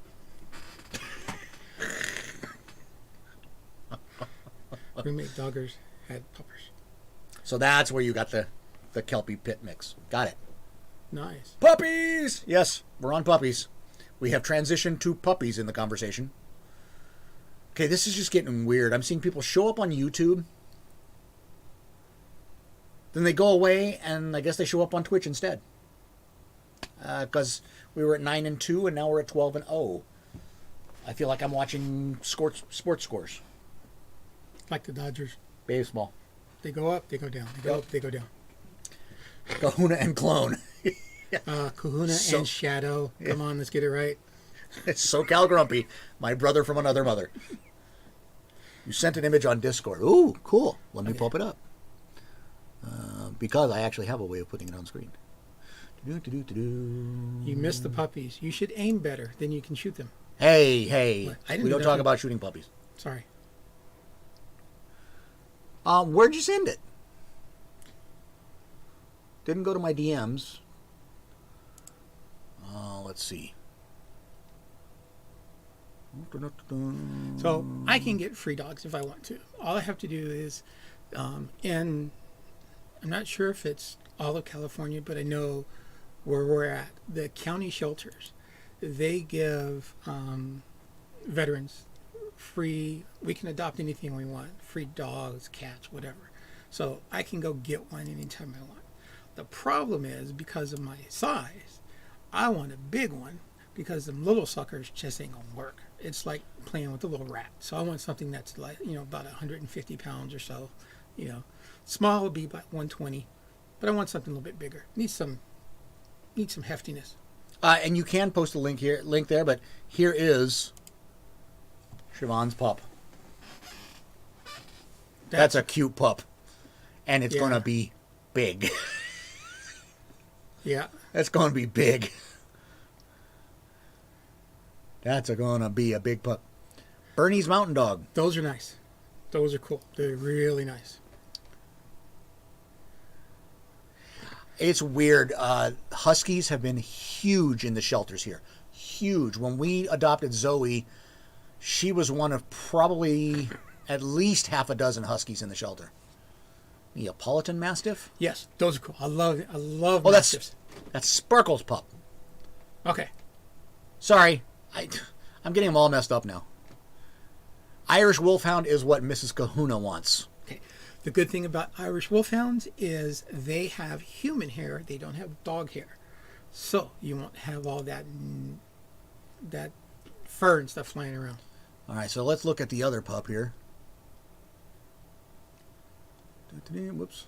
Roommate doggers had puppers. So that's where you got the Kelpie pit mix. Got it. Nice. Puppies! Yes, we're on puppies. We have transitioned to puppies in the conversation. Okay, this is just getting weird. I'm seeing people show up on YouTube. Then they go away, and I guess they show up on Twitch instead. Because we were at 9-2, and now we're at 12-0. I feel like I'm watching sports scores. Like the Dodgers. Baseball. They go up, they go down. They go up, they go down. Kahuna and clone. Kahuna and Shadow. Come on, let's get it right. It's SoCalGrumpy, my brother from another mother. You sent an image on Discord. Ooh, cool. Let me pop it up. Because I actually have a way of putting it on screen. You missed the puppies. You should aim better, then you can shoot them. Hey. What? We don't talk about shooting puppies. Sorry. Where'd you send it? Didn't go to my DMs. Let's see. So I can get free dogs if I want to. All I have to do is, and I'm not sure if it's all of California, but I know where we're at. The county shelters, they give veterans free. We can adopt anything we want. Free dogs, cats, whatever. So I can go get one anytime I want. The problem is, because of my size, I want a big one because them little suckers just ain't gonna work. It's like playing with a little rat. So I want something that's like, about 150 pounds or so. Small would be about 120, but I want something a little bit bigger. Need some heftiness. And you can post a link there, but here is Siobhan's pup. That's a cute pup, and it's gonna be big. Yeah. That's gonna be big. That's gonna be a big pup. Bernie's Mountain Dog. Those are nice. Those are cool. They're really nice. It's weird. Huskies have been huge in the shelters here. Huge. When we adopted Zoe, she was one of probably at least half a dozen Huskies in the shelter. Neapolitan Mastiff? Yes, those are cool. I love Oh, Mastiffs. that's Sparkle's pup. Okay. Sorry. I'm getting them all messed up now. Irish Wolfhound is what Mrs. Kahuna wants. Okay. The good thing about Irish Wolfhounds is they have human hair. They don't have dog hair. So you won't have all that fur and stuff flying around. All right, so let's look at the other pup here. Whoops.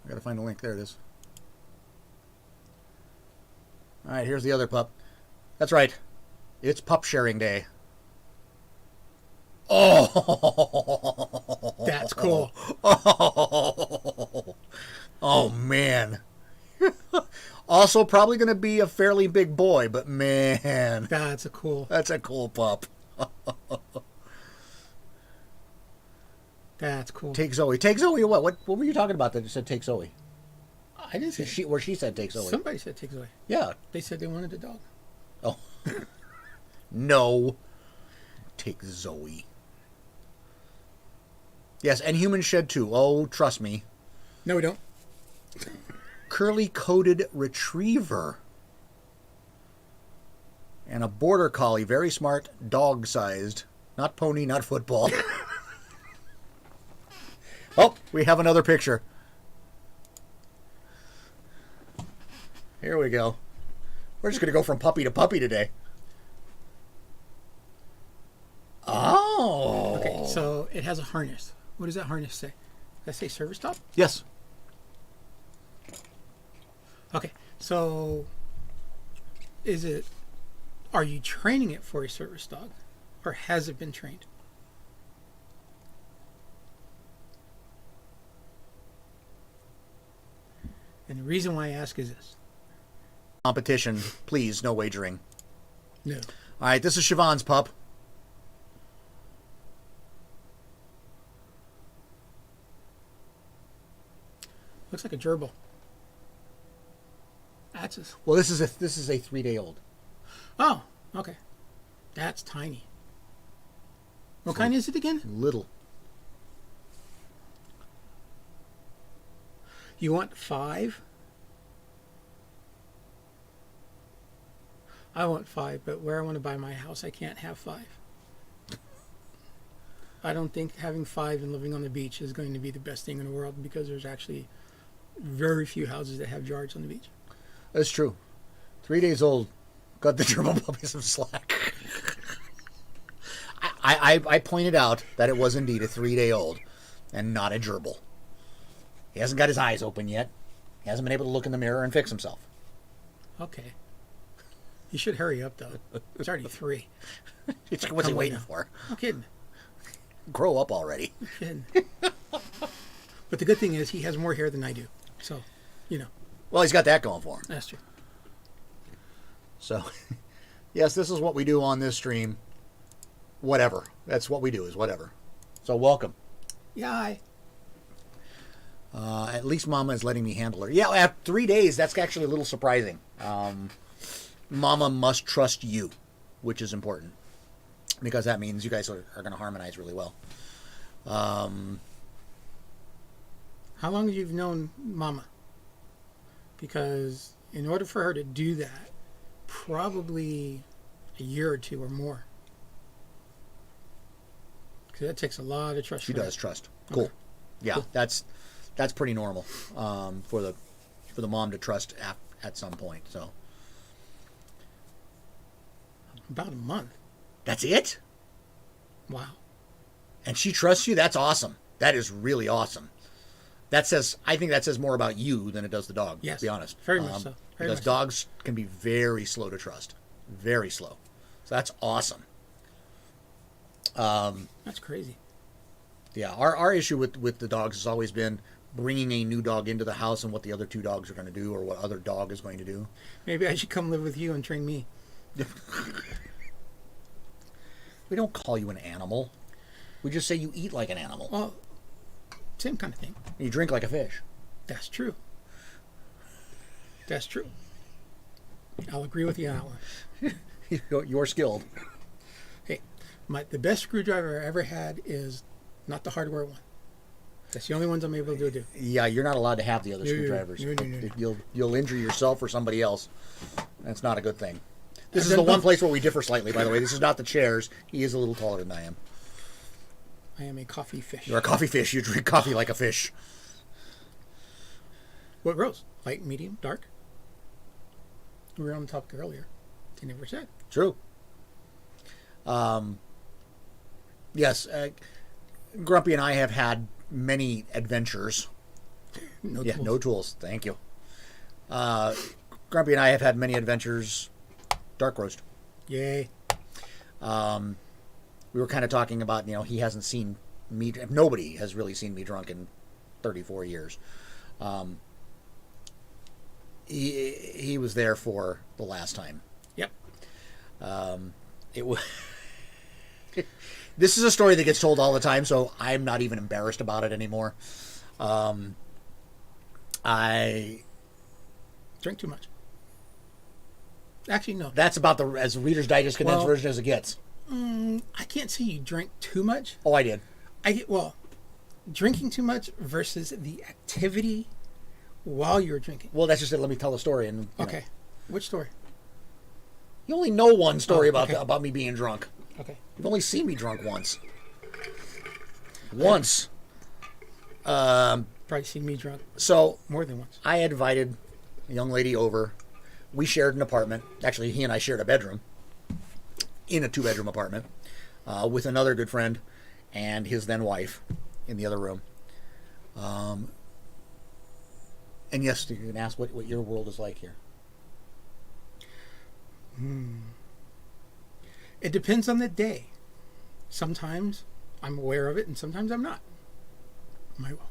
I gotta find the link. There it is. All right, here's the other pup. That's right. It's pup sharing day. Oh, that's cool. Oh man. Also, probably going to be a fairly big boy, but man, that's a cool pup. That's cool. Take Zoe. Take Zoe. What were you talking about that you said take Zoe? I didn't say she said take Zoe. Somebody said take Zoe. Yeah. They said they wanted a dog. Oh. No. Take Zoe. Yes, and humans shed too. Oh, trust me. No, we don't. Curly-coated retriever. And a border collie. Very smart, dog-sized. Not pony, not football. Oh, we have another picture. Here we go. We're just going to go from puppy to puppy today. Oh. Okay, so it has a harness. What does that harness say? Does that say service dog? Yes. Okay, so are you training it for a service dog, or has it been trained? And the reason why I ask is this. Competition, please, no wagering. No. All right, this is Siobhan's pup. Looks like a gerbil. Well, this is a 3-day-old. Oh, okay. That's tiny. What kind is it again? Little. You want 5? I want 5, but where I want to buy my house, I can't have 5. I don't think having 5 and living on the beach is going to be the best thing in the world, because there's actually very few houses that have yards on the beach. That's true. 3 days old. Got the German puppy some slack. I pointed out that it was indeed a 3-day-old and not a gerbil. He hasn't got his eyes open yet. He hasn't been able to look in the mirror and fix himself. Okay. You should hurry up, though. It's already 3. What's he waiting for? I'm kidding. Grow up already. I'm kidding. But the good thing is he has more hair than I do. So, Well, he's got that going for him. That's true. So, yes, this is what we do on this stream. Whatever. That's what we do, is whatever. So, welcome. Yeah, At least Mama is letting me handle her. Yeah, after 3 days, that's actually a little surprising. Mama must trust you, which is important. Because that means you guys are going to harmonize really well. How long have you known Mama? Because in order for her to do that, probably a year or 2 or more. Because that takes a lot of trust. She does trust. Cool. Okay. Yeah, cool. That's pretty normal for the mom to trust at some point. So about a month. That's it? Wow. And she trusts you? That's awesome. That is really awesome. I think that says more about you than it does the dog, yes, to be honest. Very much so. Because dogs can be very slow to trust. Very slow. So that's awesome. That's crazy. Yeah, our issue with the dogs has always been bringing a new dog into the house and what the other 2 dogs are going to do, or what other dog is going to do. Maybe I should come live with you and train me. We don't call you an animal. We just say you eat like an animal. Well, same kind of thing. You drink like a fish. That's true. That's true. I'll agree with you on that one. You're skilled. Hey, the best screwdriver I ever had is not the hardware one. That's the only ones I'm able to do. Yeah, you're not allowed to have the other screwdrivers. No. You'll injure yourself or somebody else. That's not a good thing. This is the one place where we differ slightly, by the way. This is not the chairs. He is a little taller than I am. I am a coffee fish. You're a coffee fish. You drink coffee like a fish. What rose? Light, medium, dark? We were on the topic earlier. They never said. True. Yes, Grumpy and I have had many adventures. No tools. Thank you. Grumpy and I have had many adventures. Dark roast. Yay. We were kind of talking about, he hasn't seen me. Nobody has really seen me drunk in 34 years. He was there for the last time. Yep. It was. This is a story that gets told all the time, so I'm not even embarrassed about it anymore. I drink too much. Actually, no. That's about as Reader's Digest condensed version as it gets. I can't say you drank too much. Oh, I did. Drinking too much versus the activity while you're drinking. Well, that's just it. Let me tell the story. Okay. Which story? You only know one story about me being drunk. Okay. You've only seen me drunk once. Once. Probably seen me drunk. So more than once. I had invited a young lady over. We shared an apartment. Actually, he and I shared a bedroom in a 2-bedroom apartment with another good friend and his then wife in the other room. And yes, you can ask what your world is like here. It depends on the day. Sometimes I'm aware of it and sometimes I'm not.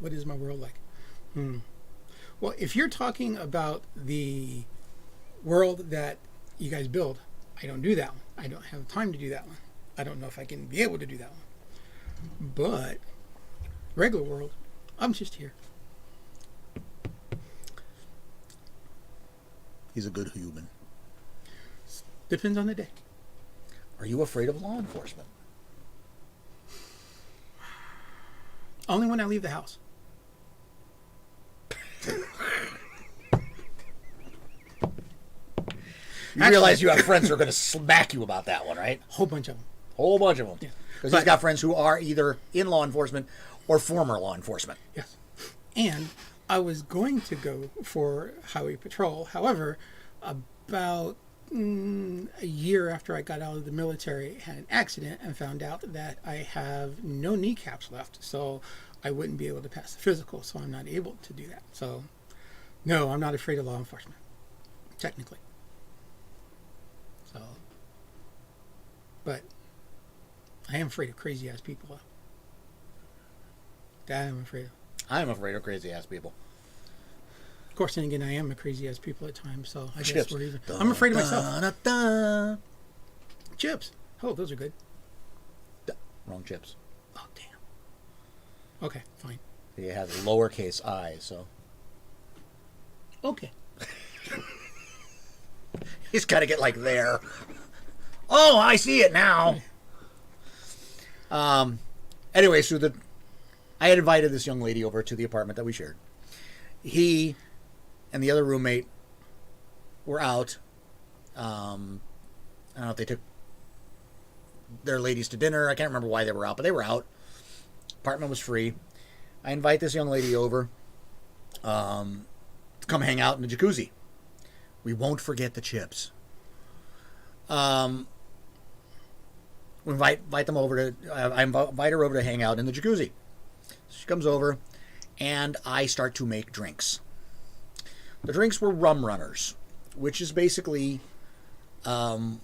What is my world like? Well, if you're talking about the world that you guys build, I don't do that one. I don't have time to do that one. I don't know if I can be able to do that one. But regular world, I'm just here. He's a good human. Depends on the day. Are you afraid of law enforcement? Only when I leave the house. You realize you have friends who are going to smack you about that one, right? Whole bunch of them. Whole bunch of them. Yeah. Because he's got friends who are either in law enforcement or former law enforcement. Yes. And I was going to go for highway patrol. However, about a year after I got out of the military, I had an accident and found out that I have no kneecaps left. So I wouldn't be able to pass the physical. So I'm not able to do that. So no, I'm not afraid of law enforcement. Technically. So, but I am afraid of crazy ass people. That I'm afraid of. I'm afraid of crazy ass people. Of course, then again, I am a crazy ass people at times, so I guess Chips. we're even. I'm afraid of myself. Chips. Oh, those are good. Wrong chips. Oh, damn. Okay, fine. It has lowercase I, so. Okay. He's got to get like there. Oh, I see it now. Anyway, so I had invited this young lady over to the apartment that we shared. He and the other roommate were out. I don't know if they took their ladies to dinner. I can't remember why they were out, but they were out. Apartment was free. I invite this young lady over to come hang out in the jacuzzi. We won't forget the chips. We invite them over to. I invite her over to hang out in the jacuzzi. She comes over, and I start to make drinks. The drinks were rum runners, which is basically pineapple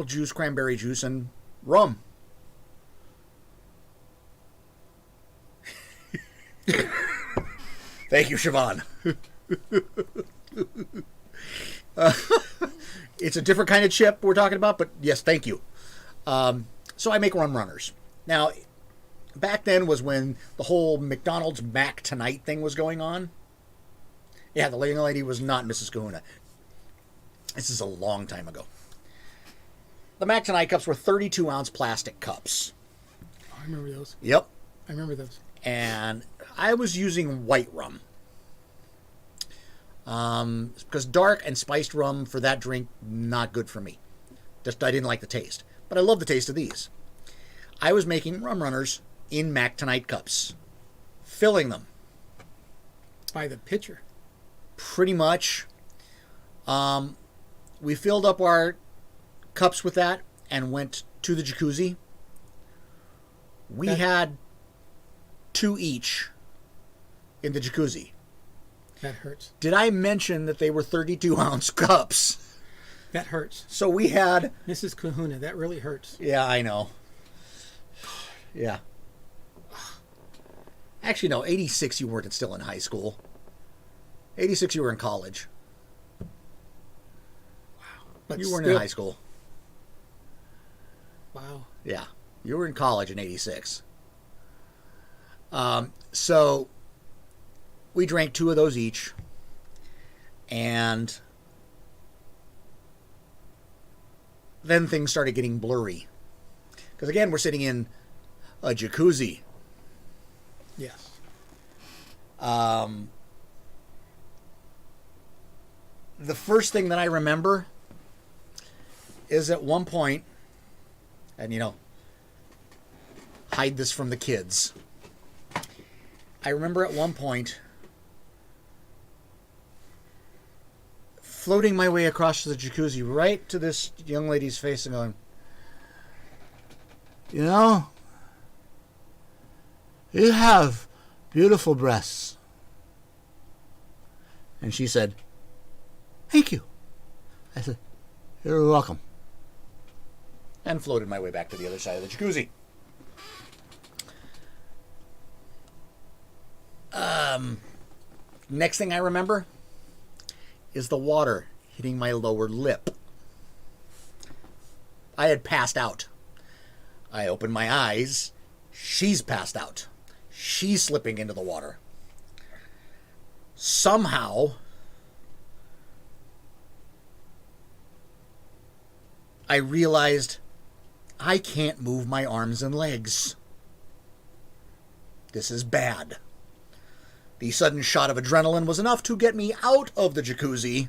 juice, cranberry juice, and rum. Thank you, Siobhan. It's a different kind of chip we're talking about, but yes, thank you. So I make rum runners. Now, back then was when the whole McDonald's Mac Tonight thing was going on. Yeah, the young lady was not Mrs. Kahuna. This is a long time ago. The Mac Tonight cups were 32-ounce plastic cups. Oh, I remember those. Yep. I remember those. And I was using white rum. Because dark and spiced rum for that drink, not good for me. Just I didn't like the taste. But I love the taste of these. I was making rum runners in Mac Tonight cups. Filling them. By the pitcher. Pretty much. We filled up our cups with that and went to the jacuzzi. We had 2 each in the jacuzzi. That hurts. Did I mention that they were 32-ounce cups? That hurts. So we had... Mrs. Kahuna, that really hurts. Yeah, I know. Yeah. Actually, no, 86 you weren't still in high school. 86 you were in college. Wow. But you weren't in high school. Wow. Yeah. You were in college in 86. So we drank 2 of those each. And then things started getting blurry. Because again, we're sitting in a jacuzzi. Yes. The first thing that I remember is at one point, and hide this from the kids. I remember at one point floating my way across the jacuzzi right to this young lady's face and going, you have beautiful breasts. And she said, thank you. I said, you're welcome. And floated my way back to the other side of the jacuzzi. Next thing I remember is the water hitting my lower lip. I had passed out. I opened my eyes. She's passed out. She's slipping into the water. Somehow, I realized I can't move my arms and legs. This is bad. The sudden shot of adrenaline was enough to get me out of the jacuzzi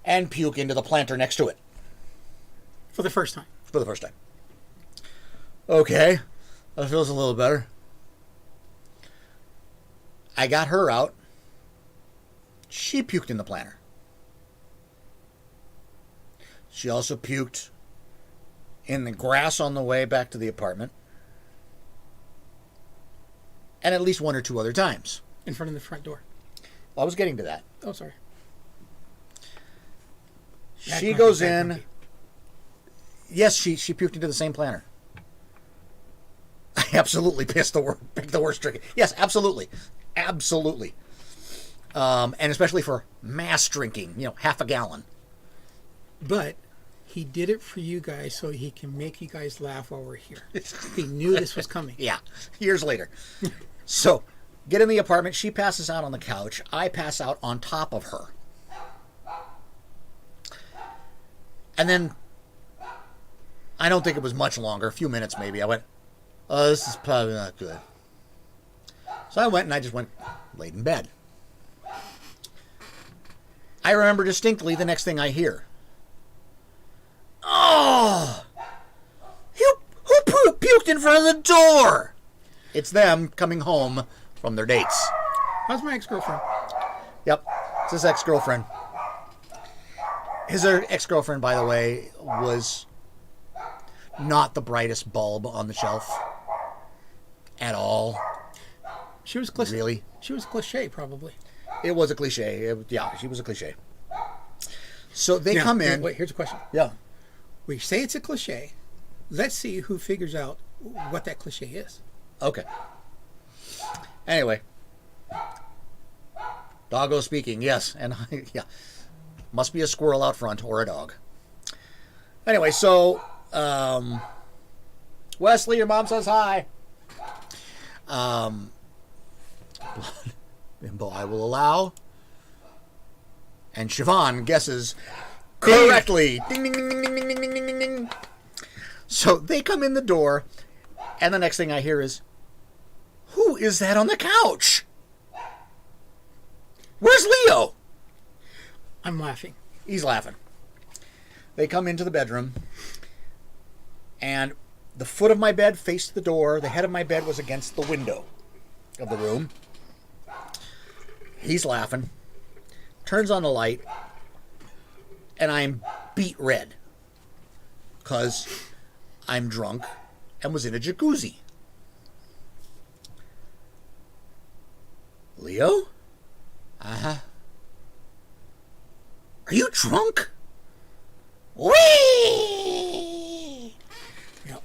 and puke into the planter next to it. For the first time. For the first time. Okay, that feels a little better. I got her out. She puked in the planter. She also puked in the grass on the way back to the apartment. And at least 1 or 2 other times. In front of the front door. I was getting to that. Oh, sorry. She goes in. Yes, she puked into the same planter. I absolutely picked the worst drink. Yes, absolutely. Absolutely. And especially for mass drinking, half a gallon. But he did it for you guys so he can make you guys laugh while we're here. He knew this was coming. Yeah, years later. So, get in the apartment. She passes out on the couch. I pass out on top of her. And then, I don't think it was much longer, a few minutes maybe. I went, oh, this is probably not good. So I went and I just laid in bed. I remember distinctly the next thing I hear. Oh! Who puked in front of the door? It's them coming home from their dates. How's my ex-girlfriend? Yep, it's his ex-girlfriend. His ex-girlfriend, by the way, was not the brightest bulb on the shelf at all. She was cliche. Really? She was cliche, probably. It was a cliche. Yeah, she was a cliche. So they come in. Wait, here's a question. Yeah. We say it's a cliche. Let's see who figures out what that cliche is. Okay. Anyway. Doggo speaking, yes. And yeah. Must be a squirrel out front or a dog. Anyway, so Wesley, your mom says hi. Bimbo, I will allow. And Siobhan guesses correctly. Ding, ding, ding, ding, ding, ding, ding, ding, ding. So they come in the door, and the next thing I hear is, who is that on the couch? Where's Leo? I'm laughing. He's laughing. They come into the bedroom, and the foot of my bed faced the door. The head of my bed was against the window of the room. He's laughing. Turns on the light, and I'm beet red because I'm drunk and was in a jacuzzi. Leo? Uh-huh. Are you drunk? Whee! Yep.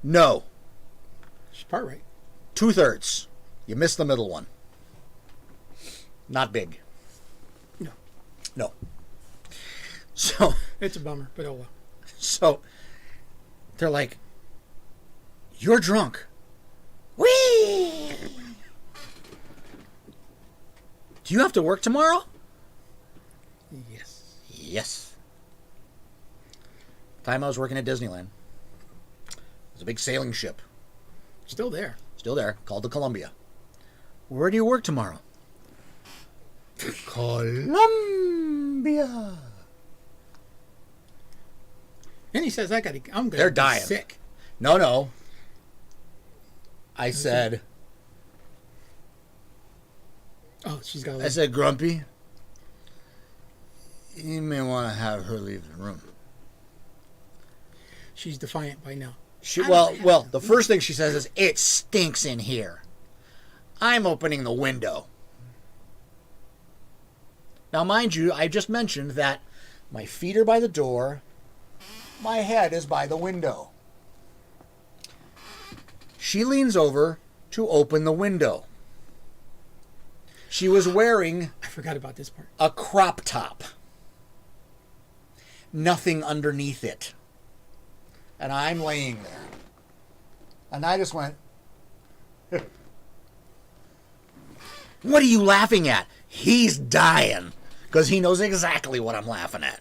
No. She's part right. 2/3. You missed the middle one. Not big. No. No. So. It's a bummer, but oh well. So, they're like, you're drunk. Whee! Do you have to work tomorrow? Yes. Yes. Time I was working at Disneyland. It was a big sailing ship. Still there. Still there, called the Columbia. Where do you work tomorrow? Columbia. And he says, I'm gonna They're be dying. sick. No. I said, Oh, she's got. I said, Grumpy, you may want to have her leave the room. She's defiant by now. Well, the first thing she says is, it stinks in here. I'm opening the window. Now, mind you, I just mentioned that my feet are by the door, my head is by the window. She leans over to open the window. She was wearing I forgot about this part. a crop top. Nothing underneath it. And I'm laying there. And I just went, what are you laughing at? He's dying. Because he knows exactly what I'm laughing at.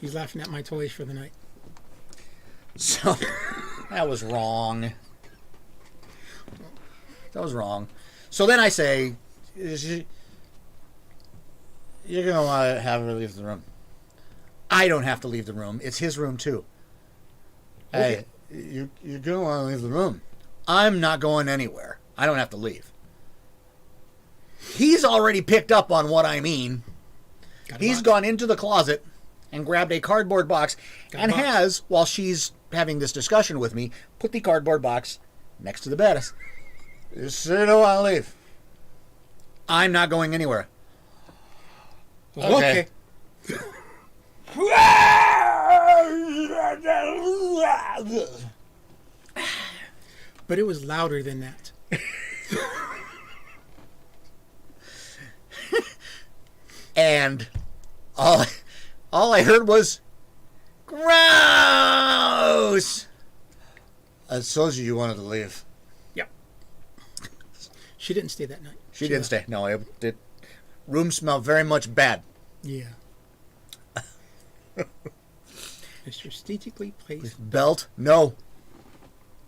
He's laughing at my toys for the night. So, that was wrong. That was wrong. So then I say, you're going to want to have her leave the room. I don't have to leave the room. It's his room, too. Okay. Hey, you're going to want to leave the room. I'm not going anywhere. I don't have to leave. He's already picked up on what I mean. He's gone into the closet and grabbed a cardboard box and has, while she's having this discussion with me, put the cardboard box next to the bed. You sure don't want to leave. I'm not going anywhere. Okay. But it was louder than that. And all I heard was, gross! I told you wanted to leave. Yep. She didn't stay that night. She didn't stay. No, the room smelled very much bad. Yeah. A strategically placed Belt? No.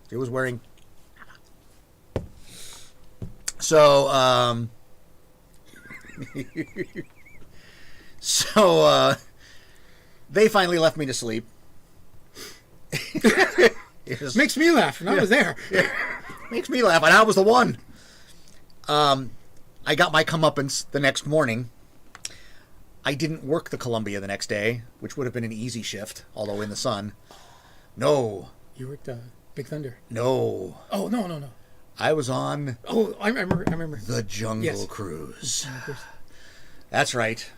She was wearing... So, they finally left me to sleep. Makes me laugh, and I was there. Yeah. Makes me laugh, and I was the one. I got my comeuppance the next morning. I didn't work the Columbia the next day, which would have been an easy shift, although in the sun. No. You worked Big Thunder. No. Oh, no. I was on... Oh, I remember. The Jungle Cruise. That's right.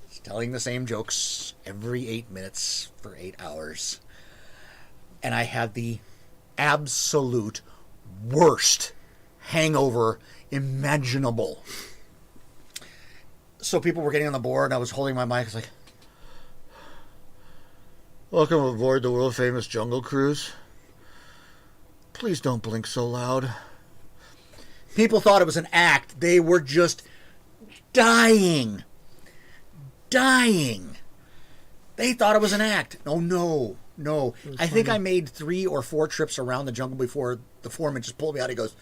It's telling the same jokes every 8 minutes for 8 hours. And I had the absolute worst hangover imaginable. So people were getting on the board, and I was holding my mic. I was like, Welcome aboard the world famous Jungle Cruise. Please don't blink so loud. People thought it was an act. They were just dying. Dying. They thought it was an act. Oh, no. No. I think I made 3 or 4 trips around the jungle before the foreman just pulled me out. He goes,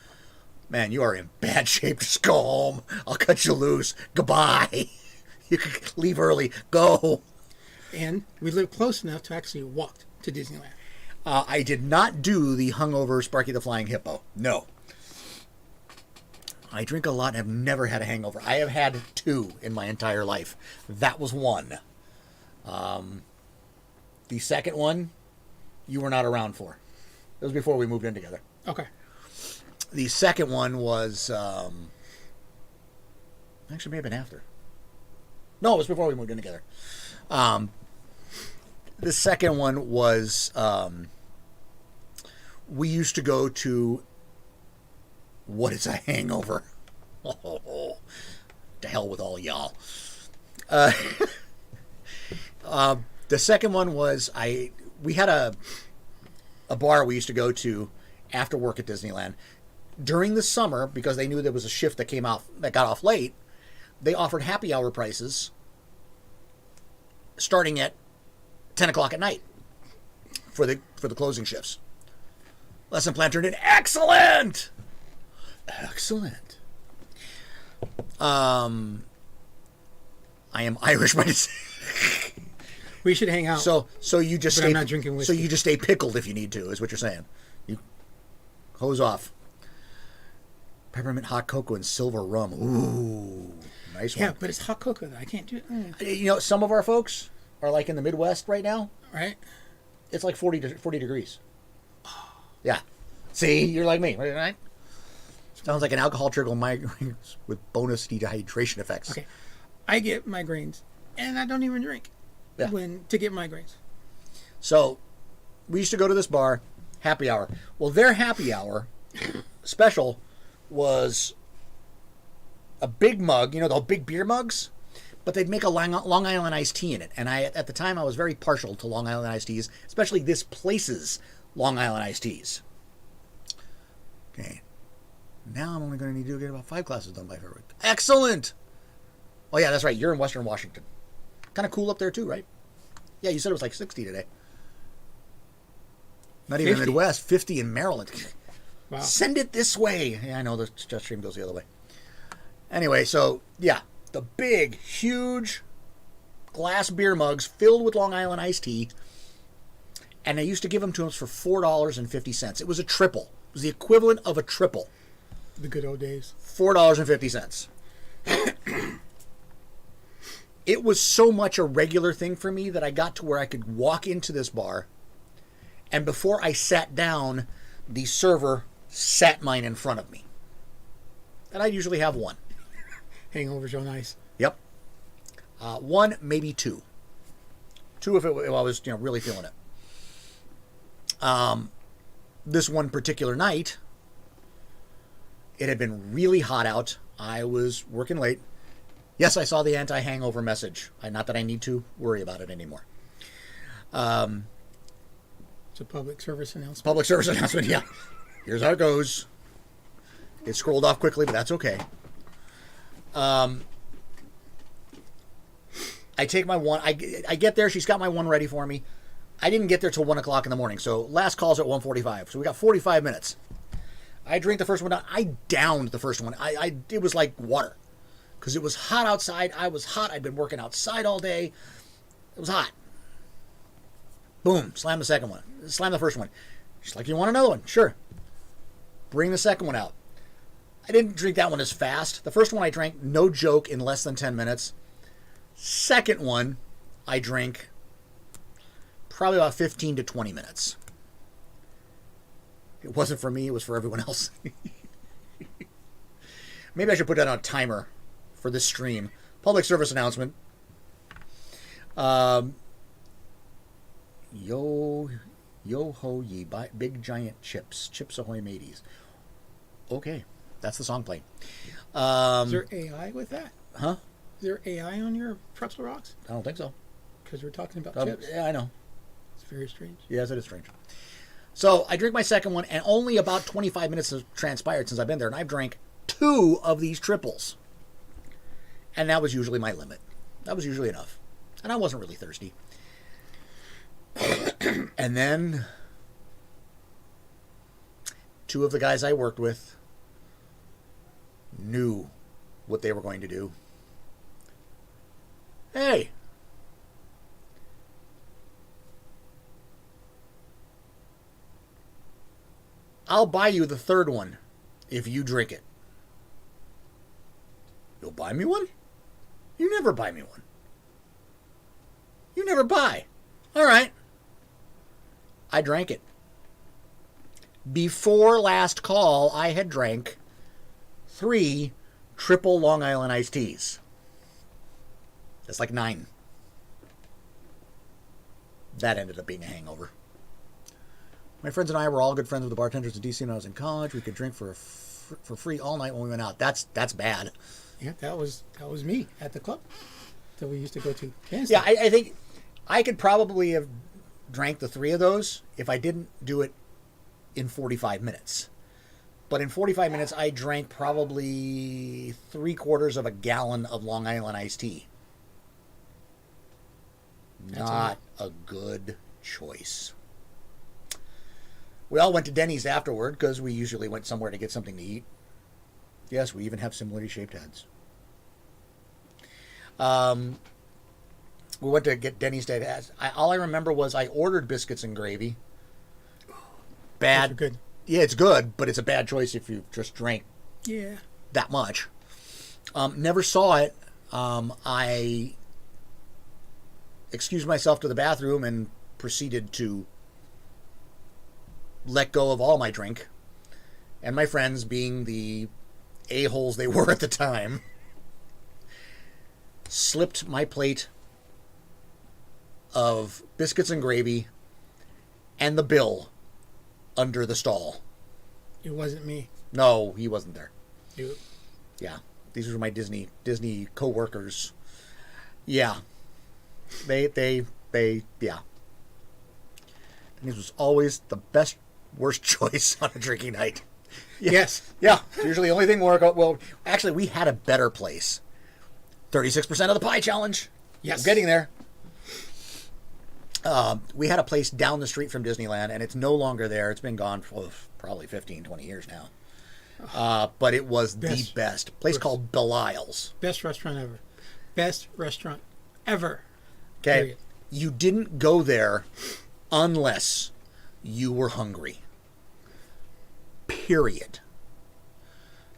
man, you are in bad shape. Just go home. I'll cut you loose. Goodbye. You can leave early. Go. And we lived close enough to actually walk to Disneyland. I did not do the hungover Sparky the Flying Hippo. No. I drink a lot and have never had a hangover. I have had 2 in my entire life. That was one. The second one, you were not around for. It was before we moved in together. Okay. The second one was... actually, may have been after. No, it was before we moved in together. The second one was... we used to go to... What is a hangover? Oh, to hell with all y'all. The second one was we had a bar we used to go to after work at Disneyland. During the summer, because they knew there was a shift that got off late, they offered happy hour prices starting at 10 o'clock at night for the closing shifts. Lesson plan turned in excellent. Excellent. I am Irish by descent. We should hang out. So you just but stay. I'm not drinking whiskey. So you just stay pickled if you need to, is what you're saying. You hose off. Peppermint hot cocoa and silver rum. Ooh, nice one. Yeah, but it's hot cocoa. I can't do it. You know, some of our folks are like in the Midwest right now. Right. It's like 40 degrees. Yeah. See, you're like me, right? Sounds like an alcohol trigger migraines with bonus dehydration effects. Okay. I get migraines, and I don't even drink to get migraines. So, we used to go to this bar, happy hour. Well, their happy hour special was a big mug, you know, the big beer mugs, but they'd make a Long Island iced tea in it. And at the time, I was very partial to Long Island iced teas, especially this place's Long Island iced teas. Okay. Now I'm only going to need to get about 5 classes done by February. Excellent! Oh, yeah, that's right. You're in Western Washington. Kind of cool up there, too, right? Yeah, you said it was like 60 today. Not even 50. Midwest. 50 in Maryland. Wow. Send it this way. Yeah, I know the jet stream goes the other way. Anyway, so, yeah. The big, huge glass beer mugs filled with Long Island iced tea. And they used to give them to us for $4.50. It was a triple. It was the equivalent of a triple. The good old days. $4.50. It was so much a regular thing for me that I got to where I could walk into this bar, and before I sat down, the server sat mine in front of me. And I'd usually have one. Hangovers are nice. Yep. 1, maybe 2. 2 if I was really feeling it. This one particular night, it had been really hot out. I was working late. Yes, I saw the anti-hangover message. Not that I need to worry about it anymore. It's a public service announcement. Public service announcement, yeah. Here's how it goes. It scrolled off quickly, but that's okay. I take my one. I get there. She's got my one ready for me. I didn't get there till 1 o'clock in the morning, so last call's at 1:45. So we got 45 minutes. I drank the first one down. I downed the first one. It was like water. Because it was hot outside. I was hot. I'd been working outside all day. It was hot. Boom. Slam the second one. Slam the first one. She's like, you want another one? Sure. Bring the second one out. I didn't drink that one as fast. The first one I drank, no joke, in less than 10 minutes. Second one, I drank probably about 15 to 20 minutes. It wasn't for me. It was for everyone else. Maybe I should put that on a timer for this stream. Public service announcement. Yo ho ye, big giant chips. Chips ahoy mateys. Okay, that's the song playing. Is there AI with that? Huh? Is there AI on your Pretzel Rocks? I don't think so. Because we're talking about chips. Yeah, I know. It's very strange. Yes, it is strange. So I drink my second one, and only about 25 minutes have transpired since I've been there, and I've drank 2 of these triples. And that was usually my limit. That was usually enough. And I wasn't really thirsty. And then 2 of the guys I worked with knew what they were going to do. Hey, I'll buy you the 3rd one if you drink it. You'll buy me one? You never buy me one. You never buy. All right. I drank it. Before last call, I had drank 3 triple Long Island iced teas. That's like 9. That ended up being a hangover. My friends and I were all good friends with the bartenders in D.C. when I was in college. We could drink for free all night when we went out. That's bad. Yeah, that was me at the club that we used to go to. Yeah, I think I could probably have drank the 3 of those if I didn't do it in 45 minutes. But in 45 minutes, I drank probably 3/4 of a gallon of Long Island iced tea. Not a good choice. We all went to Denny's afterward because we usually went somewhere to get something to eat. Yes, we even have similarly shaped heads. We went to get Denny's to all I remember was I ordered biscuits and gravy. Bad. Good. Yeah, it's good, but it's a bad choice if you just drank Yeah. that much. Never saw it. I excused myself to the bathroom and proceeded to let go of all my drink. And my friends, being the a-holes they were at the time, slipped my plate of biscuits and gravy and the bill under the stall. It wasn't me. No, he wasn't there. You. Yeah. These were my Disney co-workers. Yeah. They yeah. Denny's was always the worst choice on a drinking night. Yeah. Yes. Yeah. Usually the only thing work out. Well, actually, we had a better place. 36% of the pie challenge. Yes. I'm getting there. We had a place down the street from Disneyland, and it's no longer there. It's been gone for probably 15, 20 years now. But it was the best. Place called Belial's. Best restaurant ever. Best restaurant ever. Okay. Period. You didn't go there unless you were hungry. Period.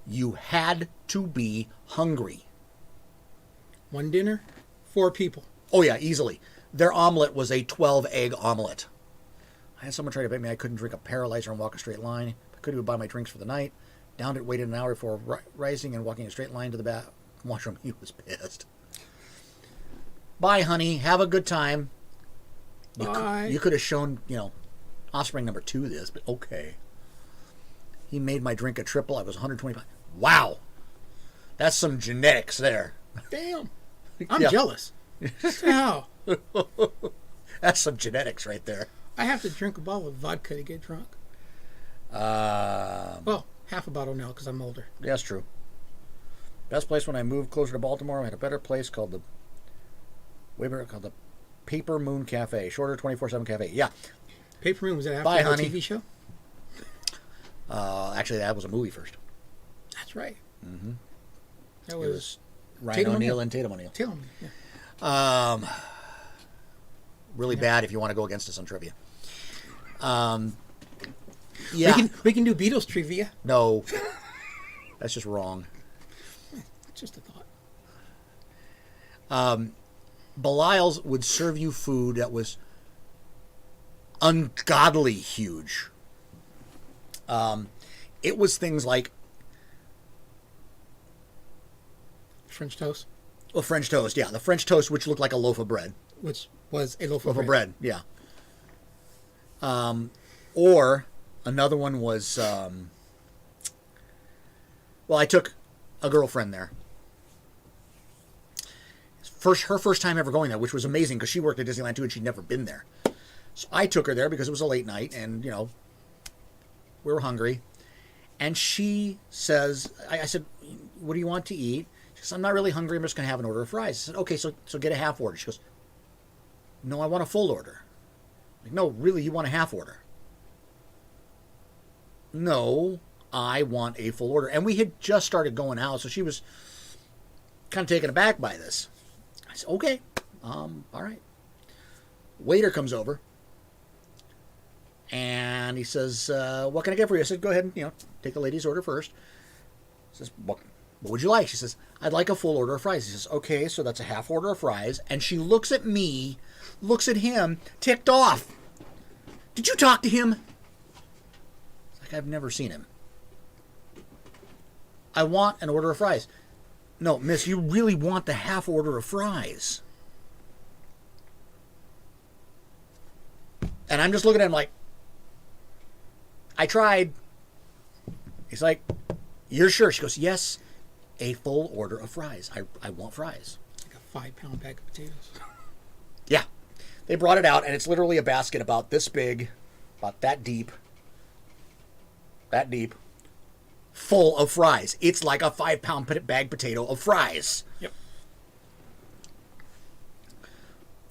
You had to be hungry. One dinner, 4 people. Oh, yeah, easily. Their omelet was a 12-egg omelet. I had someone try to bet me I couldn't drink a paralyzer and walk a straight line. I couldn't even buy my drinks for the night. Downed it, waited an hour before rising and walking a straight line to the washroom. He was pissed. Bye, honey. Have a good time. Bye. You could have shown, offspring number 2 this, but okay. He made my drink a triple. I was 125. Wow. That's some genetics there. Damn. I'm jealous. How? That's some genetics right there. I have to drink a bottle of vodka to get drunk. Well, half a bottle now because I'm older. That's true. Best place when I moved closer to Baltimore, I had a better place called the Paper Moon Cafe. Shorter 24/7 cafe. Yeah. Paper Moon, was that after Bye, the honey. TV show? Actually, that was a movie first. That's right. Mm-hmm. That It was was Ryan O'Neal and Tatum O'Neal. Tatum. Yeah. Really bad if you want to go against us on trivia. Yeah. We can do Beatles trivia. No. That's just wrong. Just a thought. Belial's would serve you food that was ungodly huge. It was things like French toast. Well, French toast, yeah. The French toast, which looked like a loaf of bread. Which was a loaf Loaf of of bread, yeah. Or another one was, I took a girlfriend there. Her first time ever going there, which was amazing because she worked at Disneyland too and she'd never been there. So I took her there because it was a late night and, you know, we were hungry. And she says, I said, what do you want to eat? She says, I'm not really hungry. I'm just going to have an order of fries. I said, okay, so get a half order. She goes, no, I want a full order. I'm like, no, really, you want a half order? No, I want a full order. And we had just started going out, so she was kind of taken aback by this. I said, okay, all right. Waiter comes over. And he says, what can I get for you? I said, go ahead and, you know, take the lady's order first. He says, what would you like? She says, I'd like a full order of fries. He says, okay, so that's a half order of fries. And she looks at me, looks at him, ticked off. Did you talk to him? It's like, I've never seen him. I want an order of fries. No, miss, you really want the half order of fries. And I'm just looking at him like, I tried. He's like, you're sure? She goes, yes, a full order of fries. I want fries. Like a 5-pound bag of potatoes. Yeah. They brought it out, and it's literally a basket about this big, about that deep, full of fries. It's like a 5-pound bag potato of fries. Yep.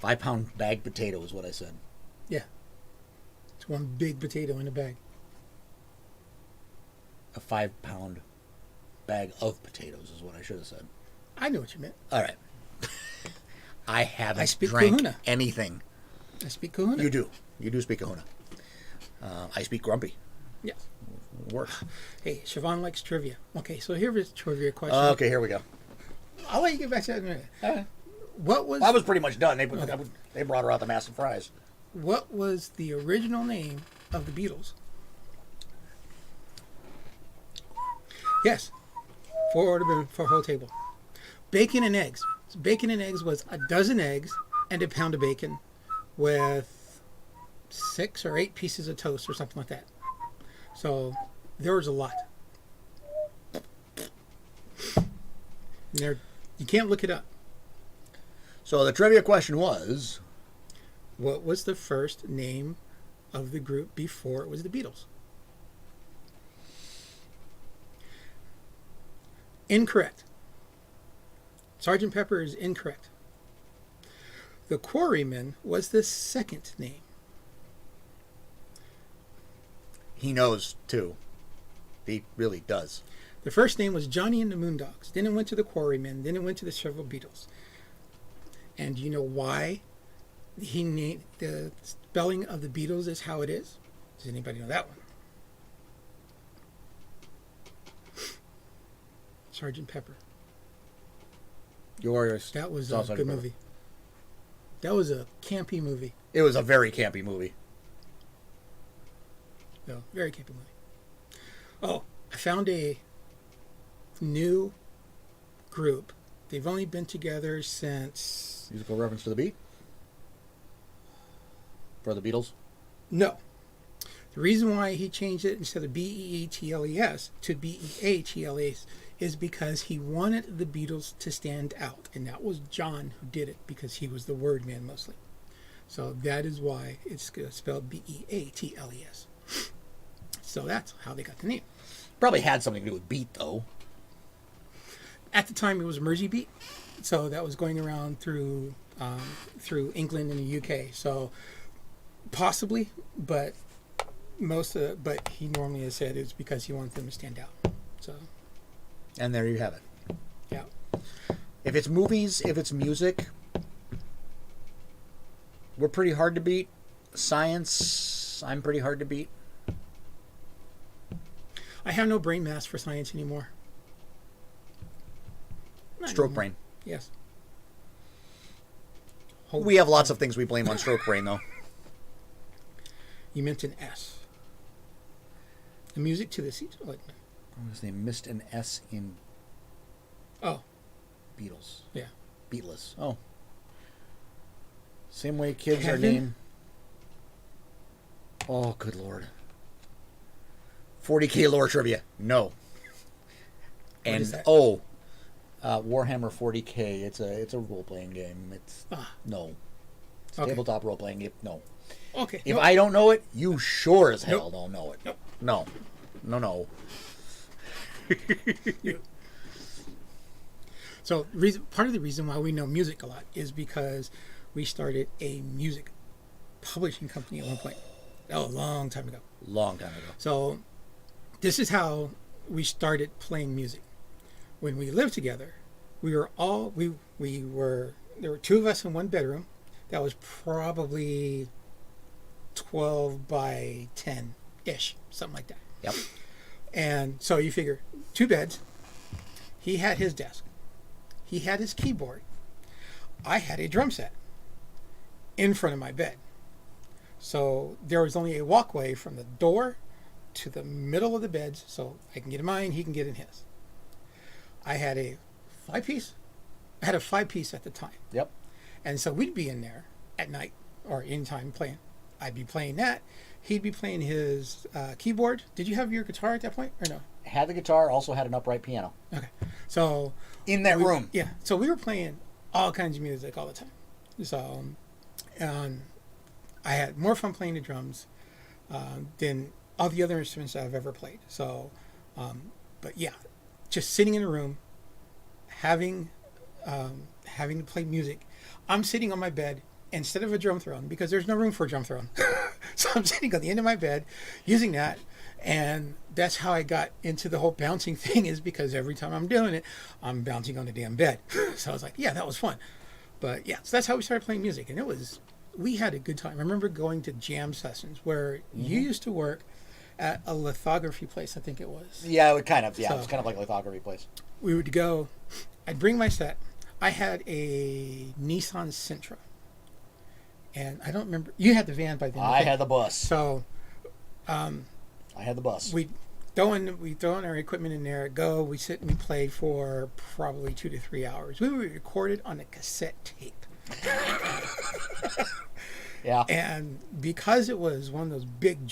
5-pound bag potato is what I said. Yeah. It's one big potato in a bag. A 5-pound bag of potatoes is what I should have said. I know what you meant. All right. I haven't speak drank Kahuna. anything. I speak Kahuna. You do. You do speak Kahuna. I speak Grumpy. Yes. Work. Hey, Siobhan likes trivia. Okay, so here's a trivia question. Okay, here we go. I'll let you get back to that in a minute. Right. What was... I was pretty much done. They brought her out the massive fries. What was the original name of the Beatles? Yes. For whole table. Bacon and eggs. So bacon and eggs was a dozen eggs and a pound of bacon with 6 or 8 pieces of toast or something like that. So there was a lot. You can't look it up. So the trivia question was, what was the first name of the group before it was the Beatles? Incorrect. Sgt. Pepper is incorrect. The Quarrymen was the second name. he knows too. He really does. The first name was Johnny and the Moondogs. Then it went to the Quarrymen. Then it went to the several Beatles. And do you know why he named the spelling of the Beatles is how it is? Does anybody know that one? Sgt. Pepper. Yours. That was a good movie. That was a campy movie. It was a very campy movie. No, very campy movie. Oh, I found a new group. They've only been together since... Musical reference to the beat? For the Beatles? No. The reason why he changed it instead of B-E-E-T-L-E-S to B-E-A-T-L-E-S is because he wanted the Beatles to stand out. And that was John who did it because he was the word man mostly. So that is why it's spelled B-E-A-T-L-E-S. So that's how they got the name. Probably had something to do with beat, though. At the time, it was Mersey beat. So that was going around through England and the UK. So possibly, but but he normally has said it's because he wants them to stand out. So, and there you have it. Yeah. If it's movies, if it's music, we're pretty hard to beat. Science, I'm pretty hard to beat. I have no brain mass for science anymore. Stroke brain. Yes. We have lots of things we blame on stroke brain, though. You meant an S. The music to the seat. Oh, they missed an S in Beatles. Yeah. Beatless. Oh. Same way kids Kevin? are named. Oh, good Lord. 40K lore trivia. No. What is that? Warhammer 40K. It's a role playing game. It's no. It's a tabletop role playing game. No. Okay. If I don't know it, you sure as hell Nope. don't know it. Nope. No. No. So part of the reason why we know music a lot is because we started a music publishing company at one point. That was a long time ago. Long time ago. So this is how we started playing music. When we lived together, we were there were two of us in one bedroom. That was probably 12 by 10 ish, something like that. Yep. And so you figure 2 beds. He had his desk. He had his keyboard. I had a drum set in front of my bed. So there was only a walkway from the door to the middle of the beds, so I can get in mine, he can get in his. I had a 5-piece. I had a 5-piece at the time. Yep. And so we'd be in there at night or anytime playing. I'd be playing that. He'd be playing his keyboard. Did you have your guitar at that point or no? Had the guitar, also had an upright piano. Okay. So In that room. Yeah. So we were playing all kinds of music all the time. So I had more fun playing the drums than all the other instruments I've ever played. So, but yeah, just sitting in a room, having to play music. I'm sitting on my bed instead of a drum throne because there's no room for a drum throne. So I'm sitting on the end of my bed using that. And that's how I got into the whole bouncing thing, is because every time I'm doing it, I'm bouncing on the damn bed. So I was like, yeah, that was fun. But yeah, so that's how we started playing music. And we had a good time. I remember going to jam sessions where you used to work at a lithography place, I think it was. Yeah, it kind of. Yeah, So- it was kind of like a lithography place. We would go, I'd bring my set. I had a Nissan Sentra. And I don't remember, you had the van by then. I had the bus. So I had the bus. we throw in our equipment in there, we sit and we play for probably 2 to 3 hours. We would record it on a cassette tape. Yeah. And because it was one of those big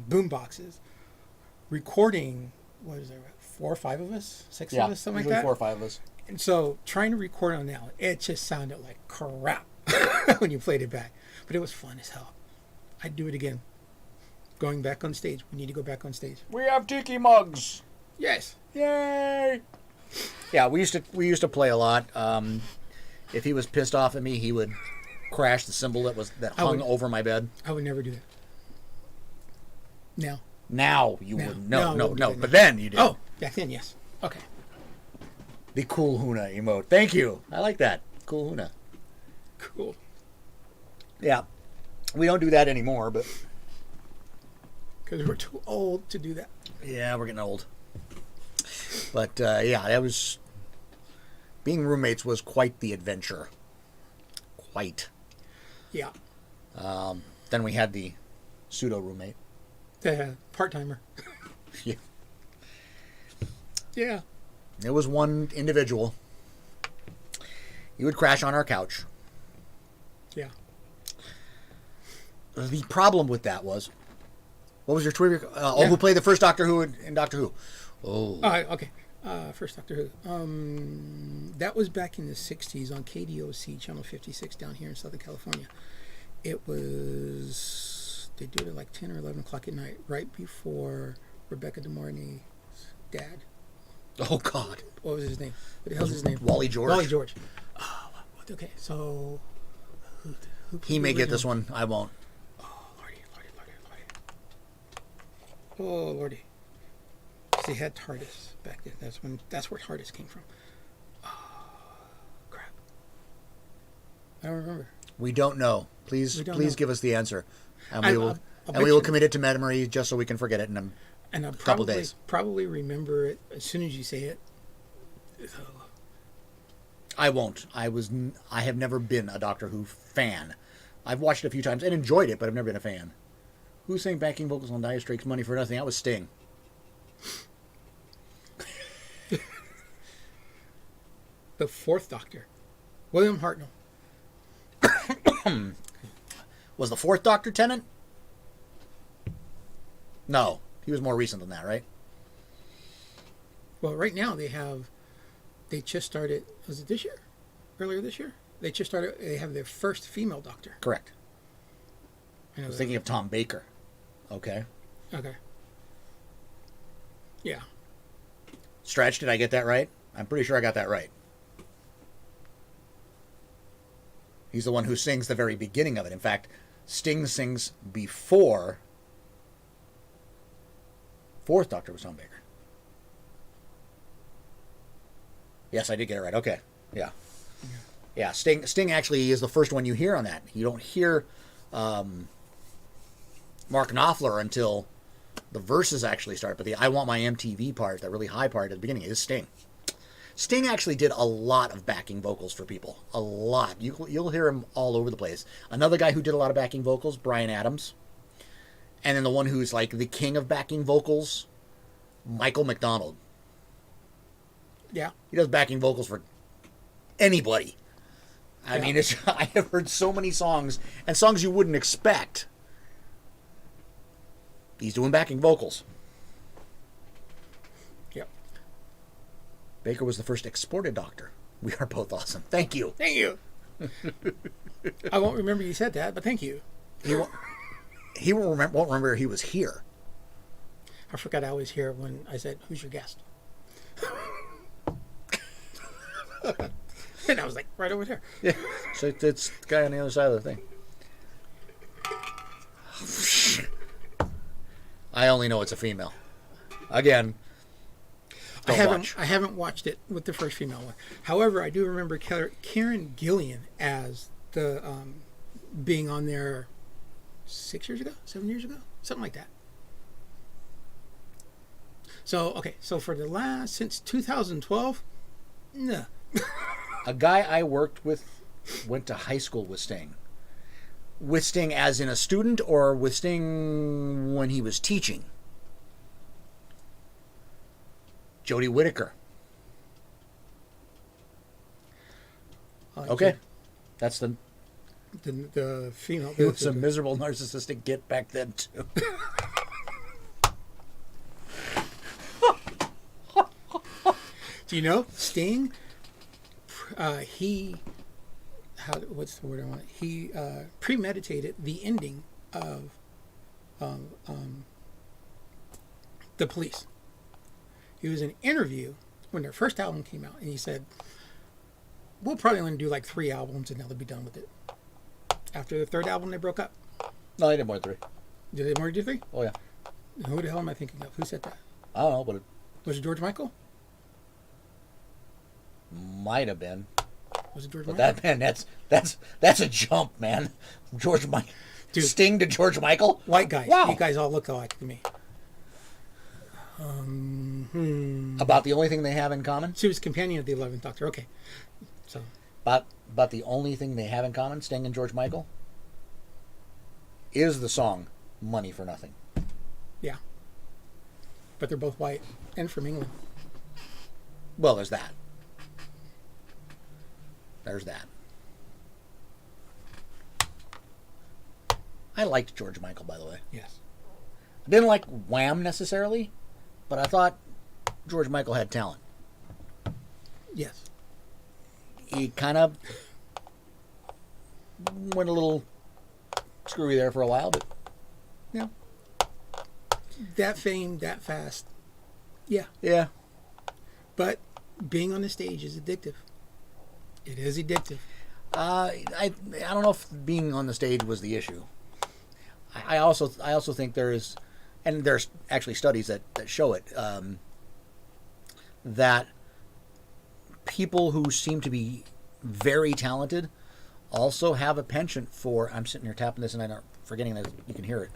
boom boxes, recording, what is there, 4 or 5 of us, 6 Yeah. of us, something like Usually that. 4 or 5 of us. And so trying to record on that, it just sounded like crap when you played it back. But it was fun as hell. I'd do it again. Going back on stage. We need to go back on stage. We have tiki mugs. Yes. Yay! Yeah, we used to play a lot. If he was pissed off at me, he would crash the cymbal that hung over my bed. I would never do that. Now. Now you Now. wouldn't. No, I No. wouldn't do that But now. then you did. Oh, back then, yes. Okay. The cool Huna emote. Thank you. I like that. Cool Huna. Cool. Yeah. We don't do that anymore, but Because we're too old to do that. yeah, we're getting old. But yeah, that was, being roommates was quite the adventure. Quite. Yeah. Then we had the pseudo roommate. The part-timer. Yeah. Yeah. It was one individual. He would crash on our couch. Yeah. The problem with that was, what was your trivia? Yeah. Who played the first Doctor Who in Doctor Who? Oh. Okay. First Doctor Who. That was back in the 60s on KDOC, Channel 56 down here in Southern California. It was, they do it at like 10 or 11 o'clock at night, right before Rebecca De Mornay's dad. Oh, God. What was his name? What the hell's his name? Wally George. Wally George. Okay, so who He may get this one. I won't. Oh, Lordy. Oh, Lordy. 'Cause they had TARDIS back then. That's where TARDIS came from. Oh, crap. I don't remember. We don't know. Please We don't please know. give us the answer. And I'll we will bet and we will you- commit it to memory just so we can forget it in And I'll couple days. probably remember it as soon as you say it. I won't. I have never been a Doctor Who fan. I've watched it a few times and enjoyed it, but I've never been a fan. Who sang backing vocals on Dire Straits' Money for Nothing? That was Sting. The 4th Doctor, William Hartnell. Was the 4th Doctor Tennant? No. He was more recent than that, right? Well, right now they just started, was it this year? Earlier this year? They have their first female doctor. Correct. I was thinking of Tom Baker. Okay. Okay. Yeah. Stretch, did I get that right? I'm pretty sure I got that right. He's the one who sings the very beginning of it. In fact, Sting sings before Fourth Doctor was Tom Baker. Yes, I did get it right. Okay. Yeah. Yeah, Sting actually is the first one you hear on that. You don't hear Mark Knopfler until the verses actually start, but the I Want My MTV part, that really high part at the beginning, is Sting. Sting actually did a lot of backing vocals for people. A lot. You'll hear him all over the place. Another guy who did a lot of backing vocals, Bryan Adams. And then the one who's like the king of backing vocals, Michael McDonald. Yeah. He does backing vocals for anybody. I mean, I have heard so many songs, and songs you wouldn't expect. He's doing backing vocals. Yep. Baker was the first exported doctor. We are both awesome. Thank you. Thank you. I won't remember you said that, but thank you. He won't remember he was here. I forgot I was here when I said, "Who's your guest?" And I was like, right over there. Yeah. So it's the guy on the other side of the thing. I only know it's a female. Again, I haven't watched it with the first female one. However, I do remember Karen Gillian as the being on there 6 years ago, 7 years ago, something like that. So for the last since 2012, no. A guy I worked with went to high school with Sting. With Sting as in a student, or with Sting when he was teaching? Jodie Whittaker. Okay. That's the female. He was a miserable narcissistic git back then, too. Do you know Sting? What's the word I want? He premeditated the ending of the Police. He was in an interview when their first album came out, and he said, "We'll probably only do like 3 albums, and then they'll be done with it." After the 3rd album, they broke up. No, they did more than 3. Did they more than 3? Oh, yeah. Who the hell am I thinking of? Who said that? I don't know, but it Was it George Michael? might have been. Was it George But Michael? that, man, that's a jump, man. George Michael. Dude. Sting to George Michael? White guys. Wow. You guys all look alike to me. About the only thing they have in common? She was companion of the 11th Doctor. Okay. So. But the only thing they have in common, Sting and George Michael, is the song Money for Nothing. Yeah. But they're both white and from England. Well, there's that. There's that. I liked George Michael, by the way. Yes. I didn't like Wham necessarily, but I thought George Michael had talent. Yes. He kind of went a little screwy there for a while, but yeah. That fame, that fast. Yeah. Yeah. But being on the stage is addictive. It is addictive. I don't know if being on the stage was the issue. I also think there is, and there's actually studies that show it, that people who seem to be very talented also have a penchant for, I'm sitting here tapping this and I'm forgetting that you can hear it.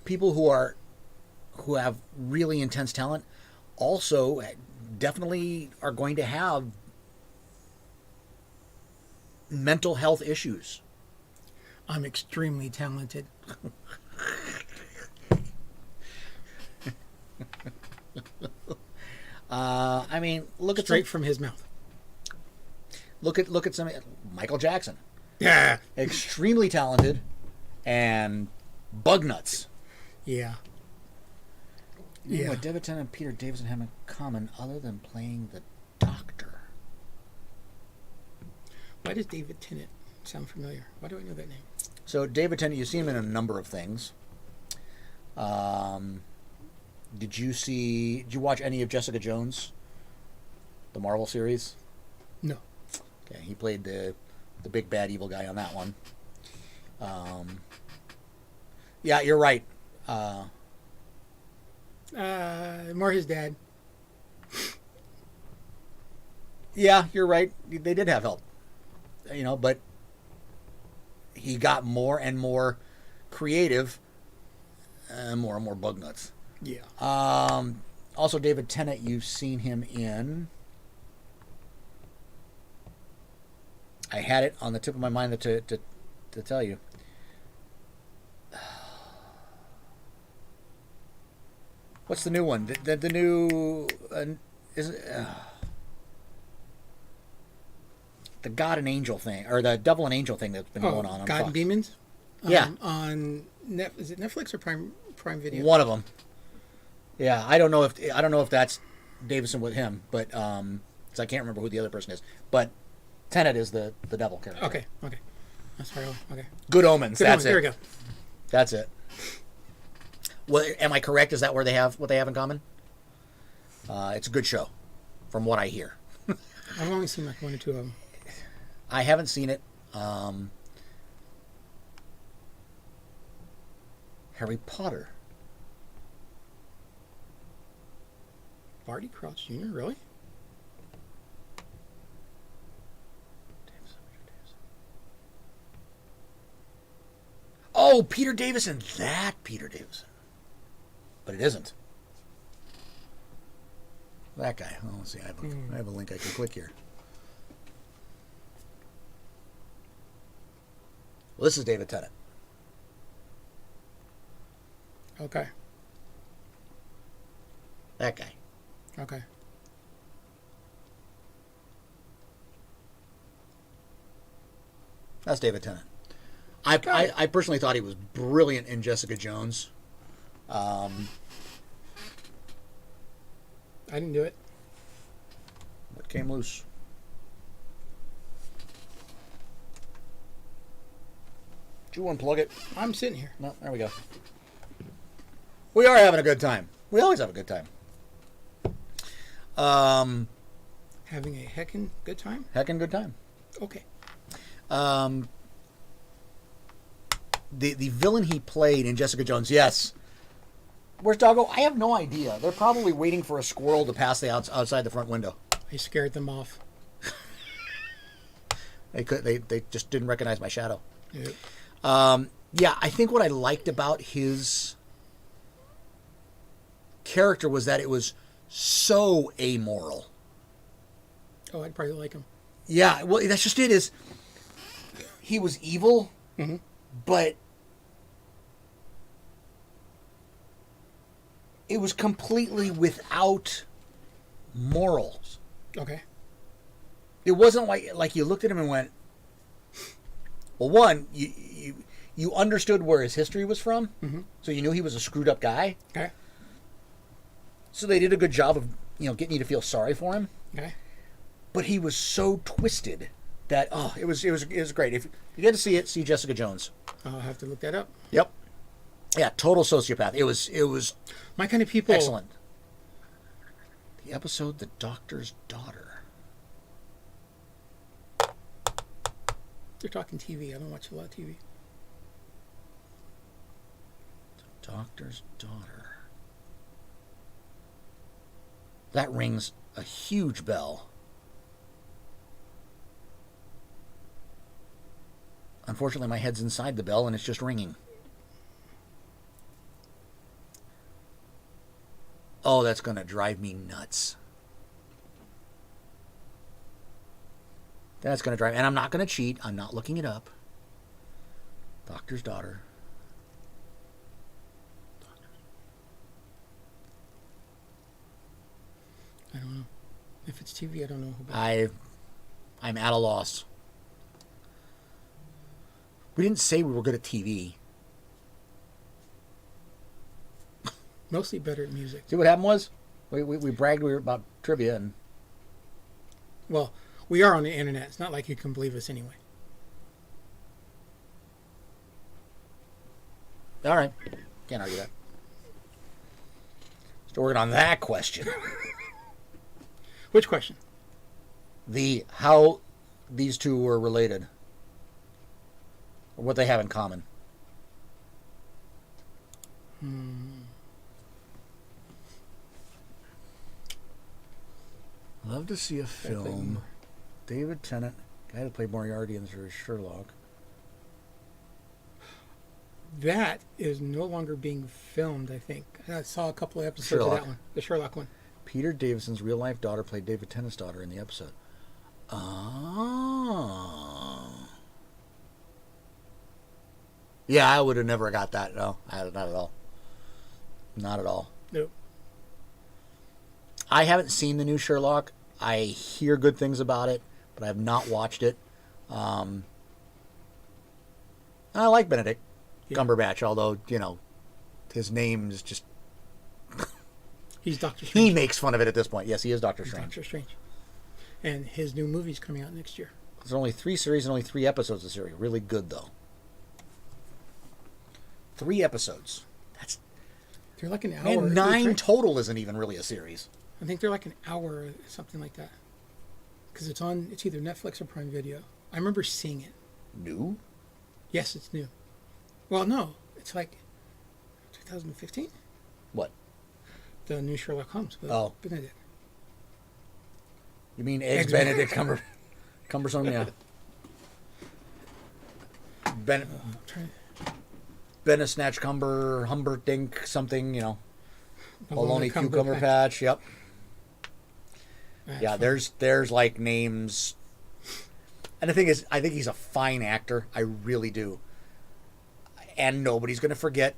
People who have really intense talent also definitely are going to have mental health issues. I'm extremely talented. I mean, look at straight from his mouth. Look at some Michael Jackson. Yeah. Extremely talented and bug nuts. Yeah. Yeah. What David Tennant and Peter Davison have in common other than playing the Doctor? Why does David Tennant sound familiar? Why do I know that name? So David Tennant, you see him in a number of things. Did you watch any of Jessica Jones, the Marvel series? No. Okay, he played the big bad evil guy on that one. Yeah, you're right. More his dad. Yeah, you're right. They did have help, but he got more and more creative, and more bug nuts. Yeah. Also, David Tennant, you've seen him in. I had it on the tip of my mind to tell you. What's the new one? The new is it, the God and Angel thing, or the Devil and Angel thing that's been going on God Fox. and Demons. Yeah. On is it Netflix or Prime Video? One of them. Yeah, I don't know if that's Davison with him, but because I can't remember who the other person is. But Tenet is the devil character. Okay. That's right. Okay. Good Omens. That's it. There we go. That's it. Well, am I correct? Is that where they have what they have in common? It's a good show, from what I hear. I've only seen like one or two of them. I haven't seen it. Harry Potter. Barty Crouch Jr. Really? Oh, Peter Davison. That Peter Davison. But it isn't. That guy. Oh, let's see. I have a link I can click here. Well, this is David Tennant. Okay. That guy. Okay. That's David Tennant. I personally thought he was brilliant in Jessica Jones. I didn't do it. What came loose? Did you unplug it? I'm sitting here. No, there we go. We are having a good time. We always have a good time. Having a heckin' good time? Heckin' good time. Okay. The villain he played in Jessica Jones, yes. Where's Doggo? I have no idea. They're probably waiting for a squirrel to pass outside the front window. I scared them off. They just didn't recognize my shadow. Yep. Yeah, I think what I liked about his character was that it was so amoral. Oh, I'd probably like him. Yeah, well, that's just it. Is he was evil, but it was completely without morals. Okay. It wasn't like you looked at him and went, well, one, you understood where his history was from, so you knew he was a screwed up guy. Okay. So they did a good job of getting you to feel sorry for him. Okay. But he was so twisted that it was great. If you get to see Jessica Jones. I'll have to look that up. Yep. Yeah, total sociopath. It was my kind of people. Excellent. The episode The Doctor's Daughter. They're talking TV. I don't watch a lot of TV. The Doctor's Daughter. That rings a huge bell. Unfortunately, my head's inside the bell and it's just ringing. Oh, that's going to drive me nuts. That's going to drive... And I'm not going to cheat. I'm not looking it up. Doctor's Daughter. I don't know. If it's TV, I don't know about I'm at a loss. We didn't say we were good at TV. Mostly better at music. See what happened was? We bragged we were about trivia and... Well, we are on the internet. It's not like you can believe us anyway. All right. Can't argue that. Still working on that question. Which question? The how these two were related. Or what they have in common. Love to see a film. David Tennant, guy who played Moriarty in the series Sherlock. That is no longer being filmed, I think. I saw a couple of episodes Sherlock. of that one. The Sherlock one. Peter Davison's real-life daughter played David Tennant's daughter in the episode. Oh. Yeah, I would have never got that. No, not at all. Not at all. Nope. I haven't seen the new Sherlock. I hear good things about it, but I have not watched it. I like Benedict Cumberbatch, although, his name is just... He's Doctor Strange. He makes fun of it at this point. Yes, he is Doctor Strange. Doctor Strange. And his new movie's coming out next year. There's only 3 series and only 3 episodes of the series. Really good, though. 3 episodes. They're like an hour. And 9 total isn't even really a series. I think they're like an hour or something like that. Because it's either Netflix or Prime Video. I remember seeing it. New? Yes, it's new. Well, no. It's like 2015. What? The new Sherlock Holmes with Benedict. You mean Eggs Benedict Cumbersome? Yeah. Snatch Cumber, Humberdink, something, Bologna Cucumber Patch, yep. Yeah, there's like names. And the thing is, I think he's a fine actor. I really do. And nobody's going to forget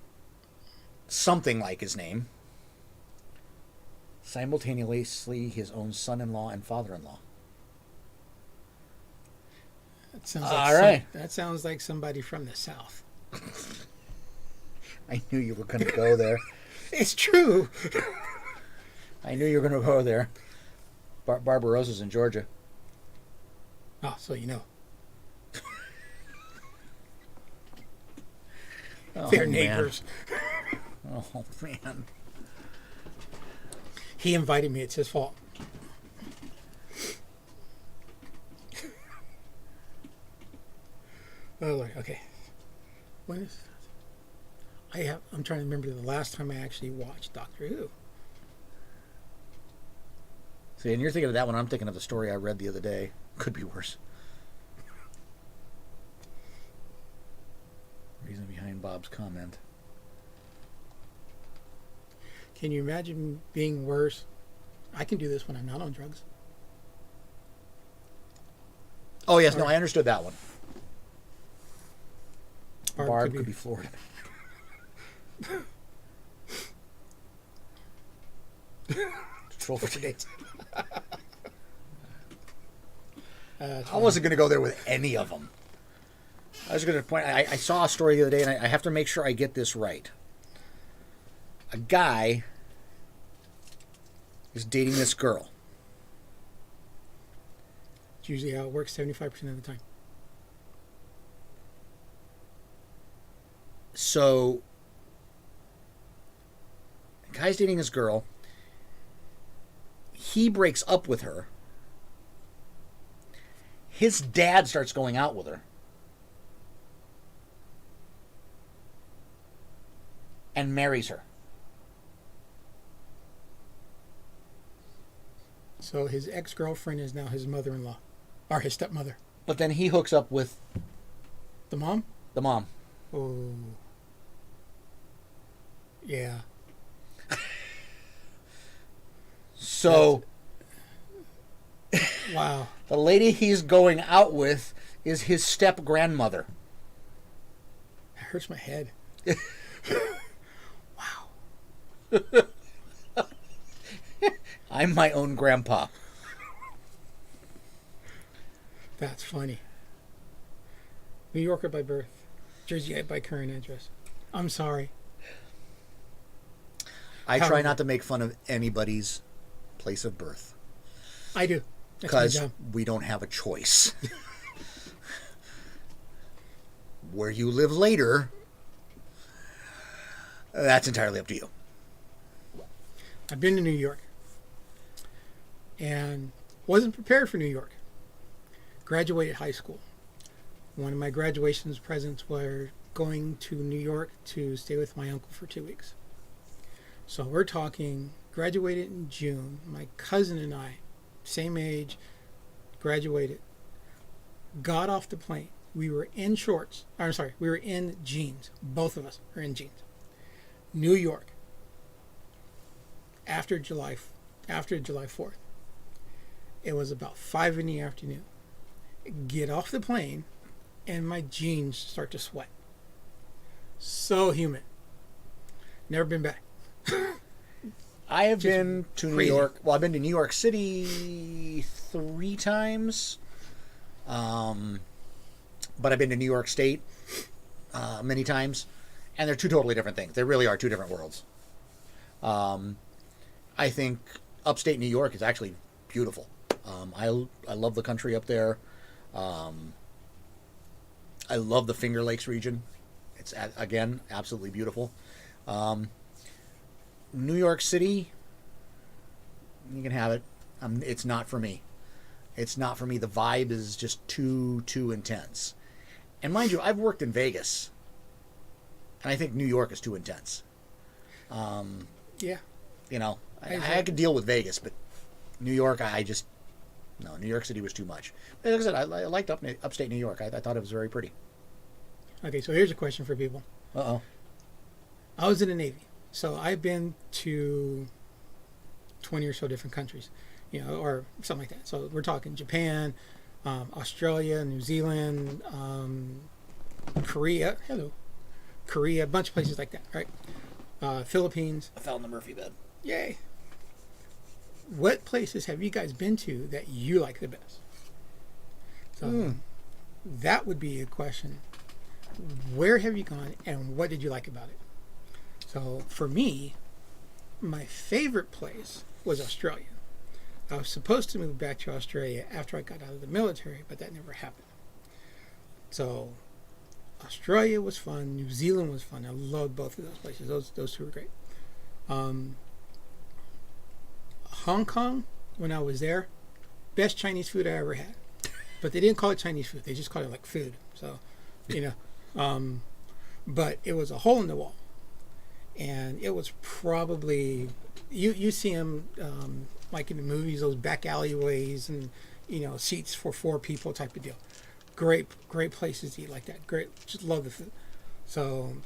something like his name. Simultaneously, his own son-in-law and father-in-law. That sounds like somebody from the South. I knew you were going to go there. It's true. I knew you were going to go there. Barbarossa's in Georgia. Oh, so you know. They're neighbors. Oh, man. He invited me. It's his fault. Oh, Lord. Okay. When is that? I'm trying to remember the last time I actually watched Doctor Who. See, and you're thinking of that one. I'm thinking of the story I read the other day. Could be worse. Reason behind Bob's comment. Can you imagine being worse? I can do this when I'm not on drugs. Oh, yes. No, I understood that one. Barb could be Florida. Troll for dates. I wasn't going to go there with any of them. I was going to point. I saw a story the other day, and I have to make sure I get this right. A guy is dating this girl. It's usually how it works 75% of the time. So, the guy's dating this girl. He breaks up with her. His dad starts going out with her. And marries her. So his ex-girlfriend is now his mother-in-law. Or his stepmother. But then he hooks up with... The mom? The mom. Oh. Yeah. So... Wow. The lady he's going out with is his step-grandmother. That hurts my head. Wow. I'm my own grandpa. That's funny. New Yorker by birth. Jerseyite by current address. I'm sorry. I try not to make fun of anybody's place of birth. I do. Because we don't have a choice. Where you live later, That's entirely up to you. I've been to New York and wasn't prepared for New York. Graduated high school. One of my graduation presents were going to New York to stay with my uncle for 2 weeks. So we're talking, graduated in June. My cousin and I, same age, graduated, got off the plane. We were in shorts. I'm sorry, we were in jeans. Both of us were in jeans. New York. After July 4th. It was about 5 in the afternoon. Get off the plane, and my jeans start to sweat. So humid. Never been back. I have been to New crazy. York. Well, I've been to New York City 3 times. But I've been to New York State many times. And they're 2 totally different things. They really are 2 different worlds. I think upstate New York is actually beautiful. I love the country up there. I love the Finger Lakes region. It's, again, absolutely beautiful. New York City, you can have it. It's not for me. It's not for me. The vibe is just too intense. And mind you, I've worked in Vegas. And I think New York is too intense. Yeah. You know, I could deal with Vegas, but New York, no, New York City was too much. But like I said, I liked upstate New York. I thought it was very pretty. Okay, so here's a question for people. Uh-oh. I was in the Navy, so I've been to 20 or so different countries, or something like that. So we're talking Japan, Australia, New Zealand, Korea, a bunch of places like that, right? Philippines. I fell in the Murphy bed. Yay. What places have you guys been to that you like the best? So that would be a question. Where have you gone and what did you like about it? So for me, my favorite place was Australia. I was supposed to move back to Australia after I got out of the military, but that never happened. So Australia was fun. New Zealand was fun. I loved both of those places. Those 2 were great. Hong Kong, when I was there, best Chinese food I ever had. But they didn't call it Chinese food. They just called it like food. So, but it was a hole in the wall. And it was probably, you see them like in the movies, those back alleyways and, seats for 4 people type of deal. Great places to eat like that. Great, just love the food. So,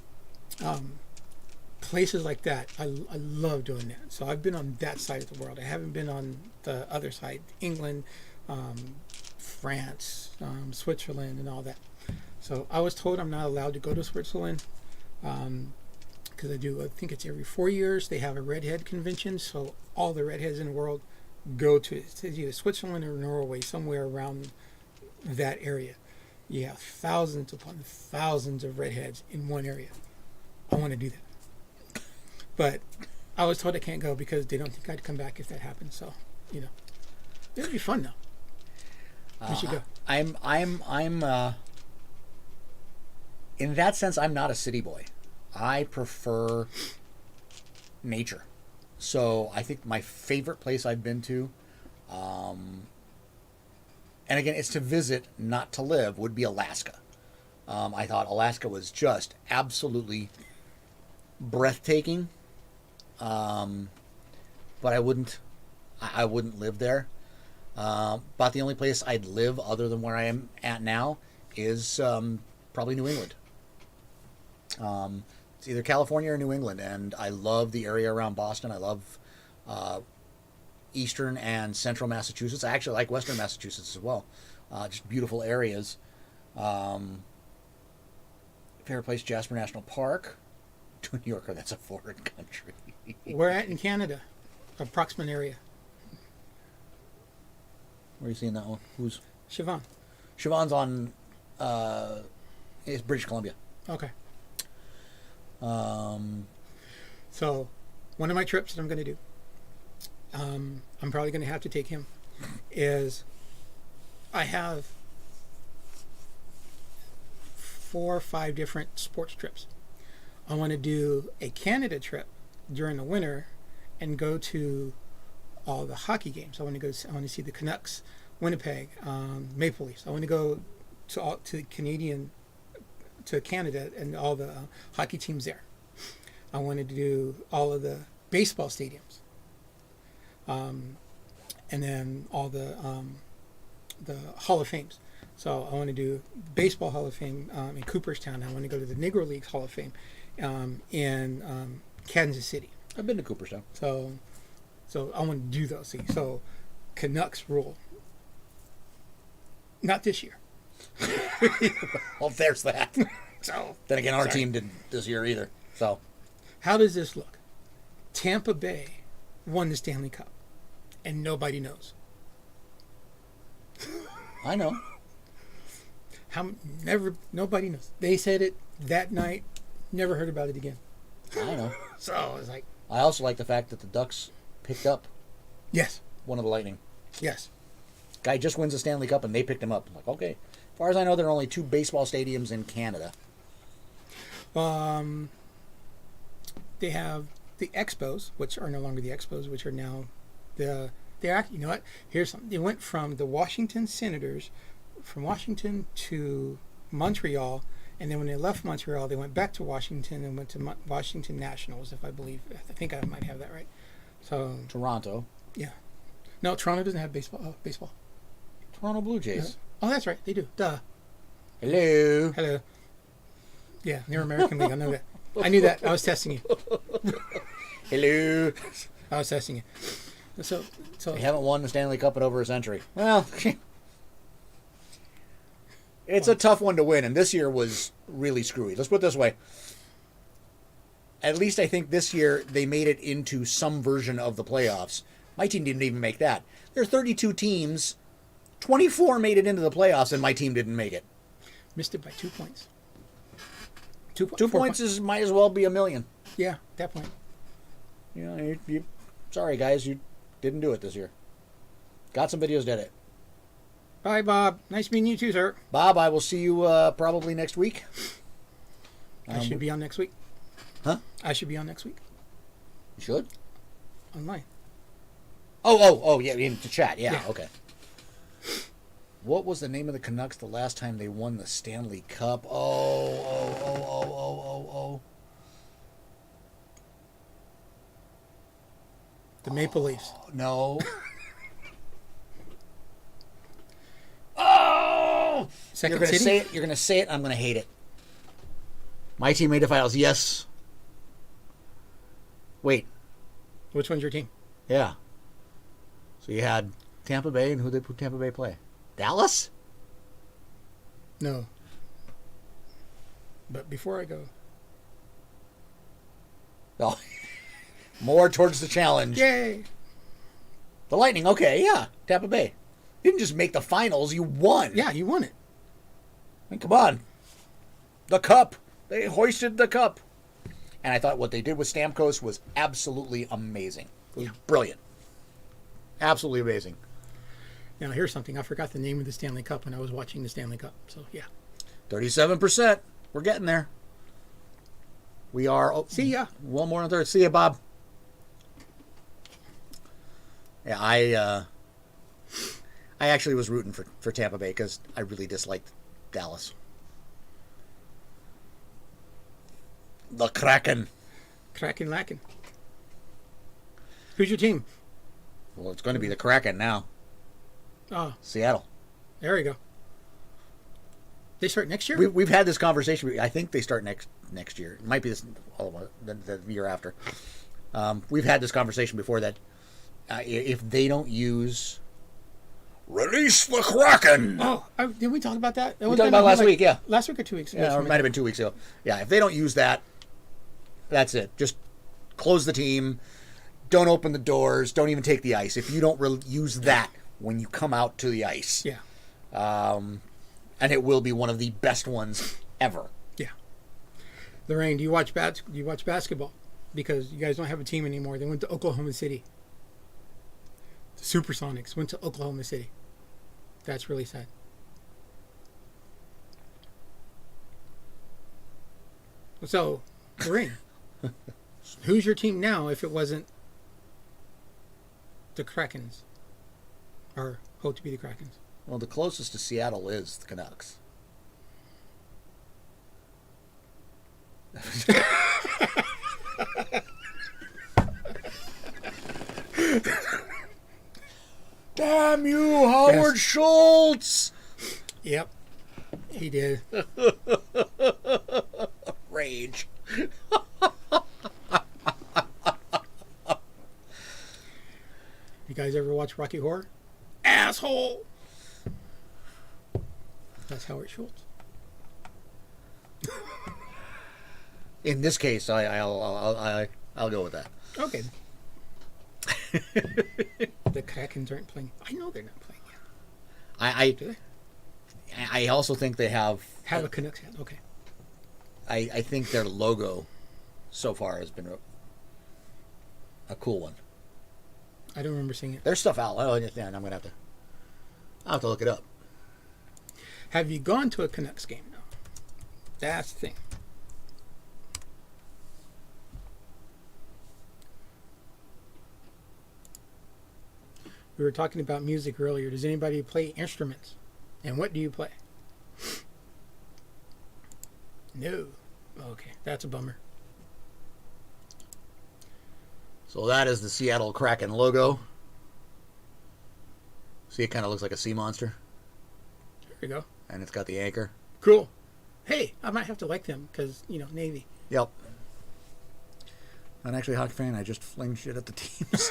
places like that, I love doing that. So I've been on that side of the world. I haven't been on the other side, England, France, Switzerland, and all that. So I was told I'm not allowed to go to Switzerland because I think it's every 4 years they have a redhead convention. So all the redheads in the world go to either Switzerland or Norway, somewhere around that area. You have thousands upon thousands of redheads in one area. I want to do that. But I was told I can't go because they don't think I'd come back if that happened. So, it'd be fun though. We should go. I'm in that sense, I'm not a city boy. I prefer nature. So I think my favorite place I've been to, and again, it's to visit, not to live, would be Alaska. I thought Alaska was just absolutely breathtaking. But I wouldn't live there. But the only place I'd live other than where I am at now is probably New England. It's either California or New England, and I love the area around Boston. I love eastern and central Massachusetts. I actually like western Massachusetts as well. Just beautiful areas. Favorite place, Jasper National Park. To a New Yorker, that's a foreign country. We're at in Canada, approximate area. Where are you seeing that one? Who's? Siobhan. Siobhan's on, it's British Columbia. Okay. So, one of my trips that I'm going to do, I'm probably going to have to take him, is I have 4 or 5 different sports trips. I want to do a Canada trip during the winter and go to all the hockey games. I want to see the Canucks, Winnipeg, Maple Leafs. I want to go to Canada and all the hockey teams there. I wanted to do all of the baseball stadiums, and then all the Hall of Fames. So I want to do Baseball Hall of Fame in Cooperstown. I want to go to the Negro Leagues Hall of Fame in Kansas City. I've been to Cooperstown. So I want to do those things. So Canucks rule. Not this year. Well, there's that. So then again, our team didn't this year either. So how does this look? Tampa Bay won the Stanley Cup, and nobody knows. I know. Nobody knows. They said it that night. Never heard about it again. I know. So it's like. I also like the fact that the Ducks picked up. Yes. One of the Lightning. Yes. Guy just wins the Stanley Cup, and they picked him up. I'm like, okay. As far as I know, there are only 2 baseball stadiums in Canada. They have the Expos, which are no longer the Expos, which are now they're actually, you know what? Here's something. They went from the Washington Senators, from Washington to Montreal, and then when they left Montreal, they went back to Washington and went to Washington Nationals, I think I might have that right. So Toronto. Yeah. No, Toronto doesn't have baseball. Toronto Blue Jays. Oh, that's right. They do. Duh. Hello. Yeah, near American League. I know that. I knew that. I was testing you. Hello. I was testing you. So they haven't won the Stanley Cup in over a century. Well, it's a tough one to win, and this year was really screwy. Let's put it this way. At least I think this year they made it into some version of the playoffs. My team didn't even make that. There are 32 teams. 24 made it into the playoffs, and my team didn't make it. Missed it by 2 points. 2 points might as well be a million. Yeah, at that point. You know, sorry, guys, you didn't do it this year. Got some videos, did it. Bye, Bob. Nice meeting you too, sir. Bob, I will see you probably next week. I should be on next week. Huh? I should be on next week. You should? Online. Oh, yeah, in the chat. Yeah, okay. What was the name of the Canucks the last time they won the Stanley Cup? Oh. The Maple Leafs. No. Oh! Second You're going to City? say it. You're going to say it. I'm going to hate it. My team made the finals. Yes. Wait. Which one's your team? Yeah. So you had Tampa Bay, and who did Tampa Bay play? Dallas? No. But before I go. Oh. More towards the challenge. Yay! The Lightning, okay, yeah. Tampa Bay. You didn't just make the finals, you won. Yeah, you won it. I mean, come on. The cup. They hoisted the cup. And I thought what they did with Stamkos was absolutely amazing. It was brilliant. Absolutely amazing. Now, here's something. I forgot the name of the Stanley Cup when I was watching the Stanley Cup. So, yeah. 37%. We're getting there. We are. Oh, see ya. One more and a third. See ya, Bob. Yeah, I actually was rooting for Tampa Bay because I really disliked Dallas. The Kraken. Kraken lacking. Who's your team? Well, it's going to be the Kraken now. Oh. Seattle. There you go. They start next year? We've had this conversation. I think they start next year. It might be the year after. We've had this conversation before that if they don't use release the Kraken. Oh, did we talk about that? We talked about last week, yeah. Last week or 2 weeks ago? Yeah, or it might have been 2 weeks ago. Yeah, if they don't use that, that's it. Just close the team. Don't open the doors. Don't even take the ice. If you don't use that when you come out to the ice. Yeah. And it will be one of the best ones ever. Yeah. Lorraine, do you watch basketball? Because you guys don't have a team anymore. They went to Oklahoma City. The Supersonics went to Oklahoma City. That's really sad. So, a ring. Who's your team now if it wasn't the Krakens? Or hope to be the Krakens? Well, the closest to Seattle is the Canucks. Damn you, Howard Schultz! Yep, he did. Rage. You guys ever watch Rocky Horror? Asshole! That's Howard Schultz. In this case, I'll go with that. Okay. The Krakens aren't playing. I know they're not playing yet. Do they? I also think they have a Canucks hat. Okay. I think their logo so far has been a cool one. I don't remember seeing it. There's stuff out. Oh, yeah, I'm gonna I'll have to look it up. Have you gone to a Canucks game? No. That's the thing. We were talking about music earlier. Does anybody play instruments? And what do you play? No. Okay, that's a bummer. So that is the Seattle Kraken logo. See, it kind of looks like a sea monster. There we go. And it's got the anchor. Cool. Hey, I might have to like them because, Navy. Yep. Not actually a hockey fan. I just fling shit at the teams.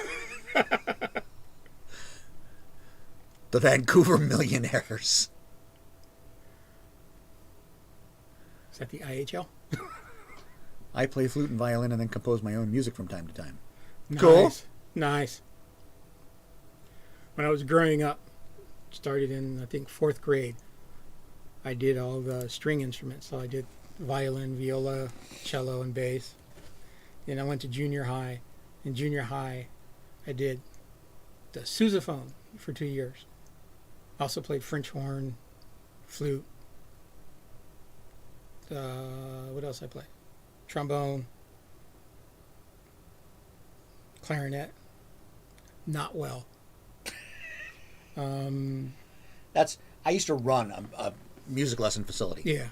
The Vancouver Millionaires. Is that the IHL? I play flute and violin and then compose my own music from time to time. Nice. Cool. Nice. When I was growing up, started in, I think, 4th grade, I did all the string instruments. So I did violin, viola, cello, and bass. Then I went to junior high. In junior high, I did the sousaphone for 2 years. I also played French horn, flute. What else I play? Trombone, clarinet. Not well. I used to run a music lesson facility. Yeah.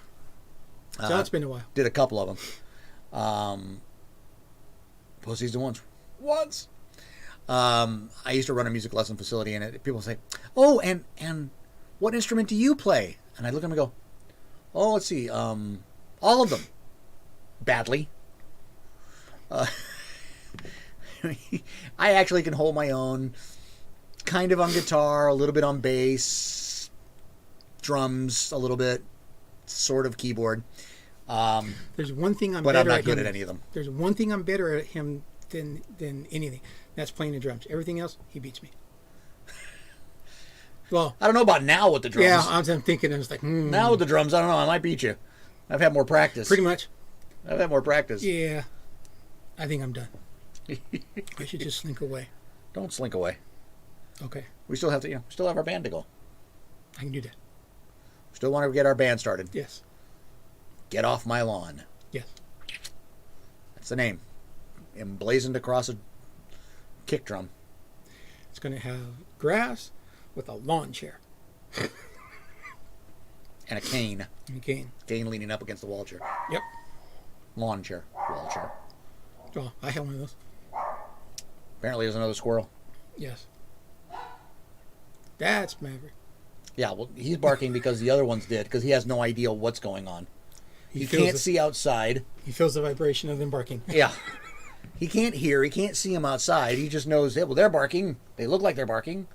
So that's been a while. Did a couple of them. Pussies to once. I used to run a music lesson facility, and people say, "Oh, and what instrument do you play?" And I look at them and go, "Oh, let's see, all of them, badly." I actually can hold my own, kind of on guitar, a little bit on bass, drums, a little bit, sort of keyboard. There's one thing I'm but better I'm not at good him. at any of them. There's one thing I'm better at him than anything. That's playing the drums. Everything else, he beats me. Well, I don't know about now with the drums. yeah, I'm thinking. I was like, Now with the drums, I don't know. I might beat you. I've had more practice. Pretty much. I've had more practice. Yeah. I think I'm done. I should just slink away. Don't slink away. Okay. We still have to, still have our band to go. I can do that. Still want to get our band started. Yes. Get Off My Lawn. Yes. That's the name. Emblazoned across a kick drum. It's going to have grass with a lawn chair. And a cane. And a cane. Cane leaning up against the wall chair. Yep. Lawn chair. Wall chair. Oh, I have one of those. Apparently there's another squirrel. Yes. That's Maverick. Yeah, well, he's barking because the other ones did, because he has no idea what's going on. He can't see outside. He feels the vibration of them barking. Yeah. He can't hear. He can't see them outside. He just knows, well, they're barking. They look like they're barking.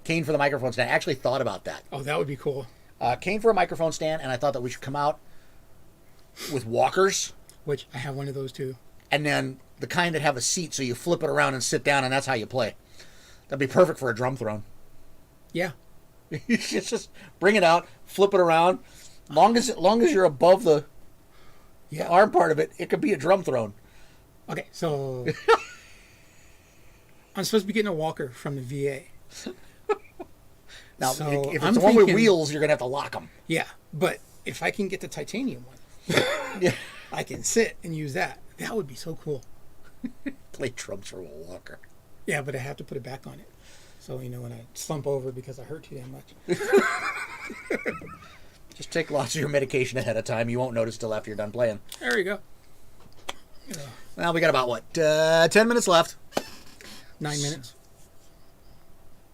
Cane for the microphone stand. I actually thought about that. Oh, that would be cool. Cane for a microphone stand, and I thought that we should come out with walkers. Which, I have one of those too. And then the kind that have a seat, so you flip it around and sit down, and that's how you play. That'd be perfect for a drum throne. Yeah. Just bring it out, flip it around. Long as you're above the arm part of it, it could be a drum throne. Okay, so I'm supposed to be getting a walker from the VA. Now, so if it's the one with wheels, you're gonna have to lock them. Yeah, but if I can get the titanium one, Yeah. I can sit and use that. That would be so cool. Play drums for a walker. Yeah, but I have to put it back on it. So, when I slump over because I hurt too damn much. Just take lots of your medication ahead of time. You won't notice till after you're done playing. There you go. Well, we got about, 10 minutes left. 9 minutes.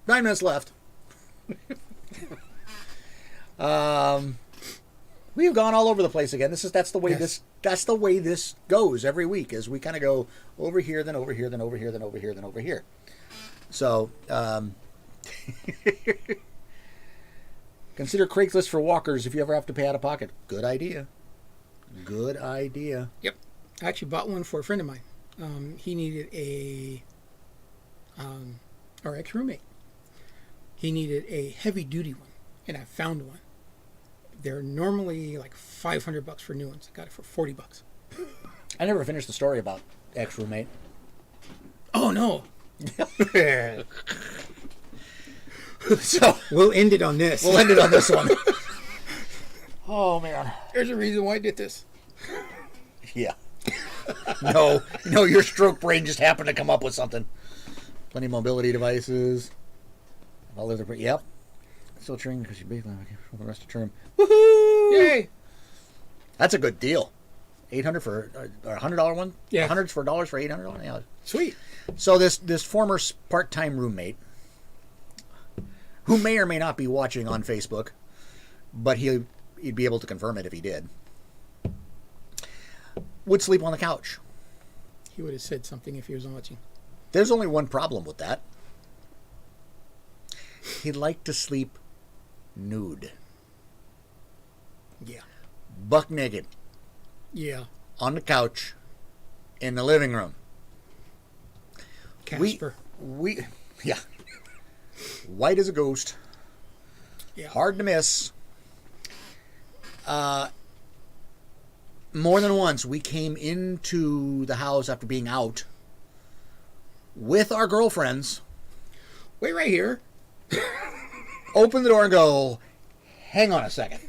9 minutes left. We've gone all over the place again. That's the way this goes every week. Is we kind of go over here, then over here, then over here, then over here, then over here. So, consider Craigslist for walkers if you ever have to pay out of pocket. Good idea. Good idea. Yep. I actually bought one for a friend of mine. He needed our ex-roommate. He needed a heavy-duty one, and I found one. They're normally like $500 for new ones. I got it for $40. I never finished the story about ex-roommate. Oh, no. So we'll end it on this. We'll end it on this one. Oh, man. There's a reason why I did this. Yeah. No, your stroke brain just happened to come up with something. Plenty of mobility devices. Yep. Still training because you bathe for the rest of the term. Woohoo! Yay! That's a good deal. $800 for a $100 one. Yeah. $100 for $1 for $800. Yeah. Sweet. So this former part-time roommate, who may or may not be watching on Facebook, but he'd be able to confirm it if he did, would sleep on the couch. He would have said something if he was watching. There's only one problem with that. He'd like to sleep nude. Yeah. Buck naked. Yeah. On the couch in the living room. Casper. Yeah. White as a ghost. Yeah. Hard to miss. More than once, we came into the house after being out with our girlfriends. Wait right here. Open the door and go, hang on a second.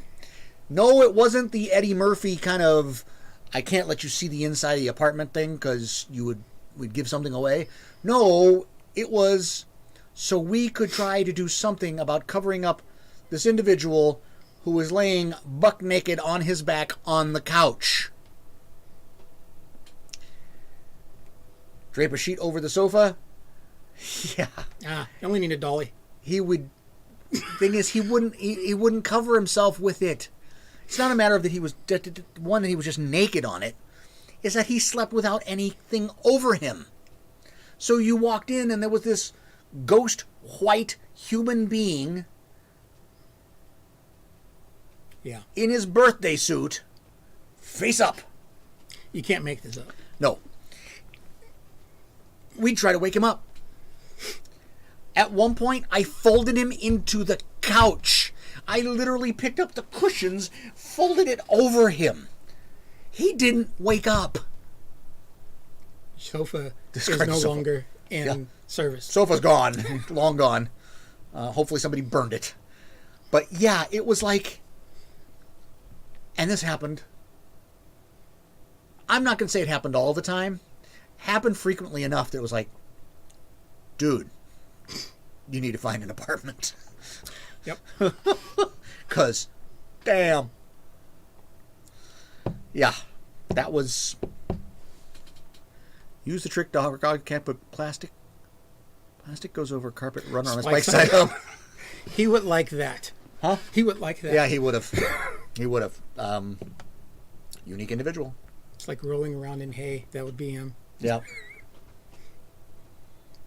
No, it wasn't the Eddie Murphy kind of, I can't let you see the inside of the apartment thing because we'd give something away. No, it was so we could try to do something about covering up this individual who was laying buck naked on his back on the couch. Drape a sheet over the sofa. Yeah. You only need a dolly. Thing is, he wouldn't cover himself with it. It's not a matter of that he was just naked on it. It's that he slept without anything over him. So you walked in and there was this ghost white human being. Yeah. In his birthday suit, face up. You can't make this up. No. We'd try to wake him up. At one point, I folded him into the couch. I literally picked up the cushions, folded it over him. He didn't wake up. Sofa is no longer in service. Sofa's gone. Long gone. Hopefully somebody burned it. But yeah, it was like... And this happened. I'm not going to say it happened all the time. Happened frequently enough that it was like, dude, you need to find an apartment. Yep. Because, damn. Yeah, that was... Use the trick dog can't put plastic. Plastic goes over carpet, run on his bike side up. He would like that. Huh? He would like that. Yeah, he would have. He would have. Unique individual. It's like rolling around in hay. That would be him. Yeah.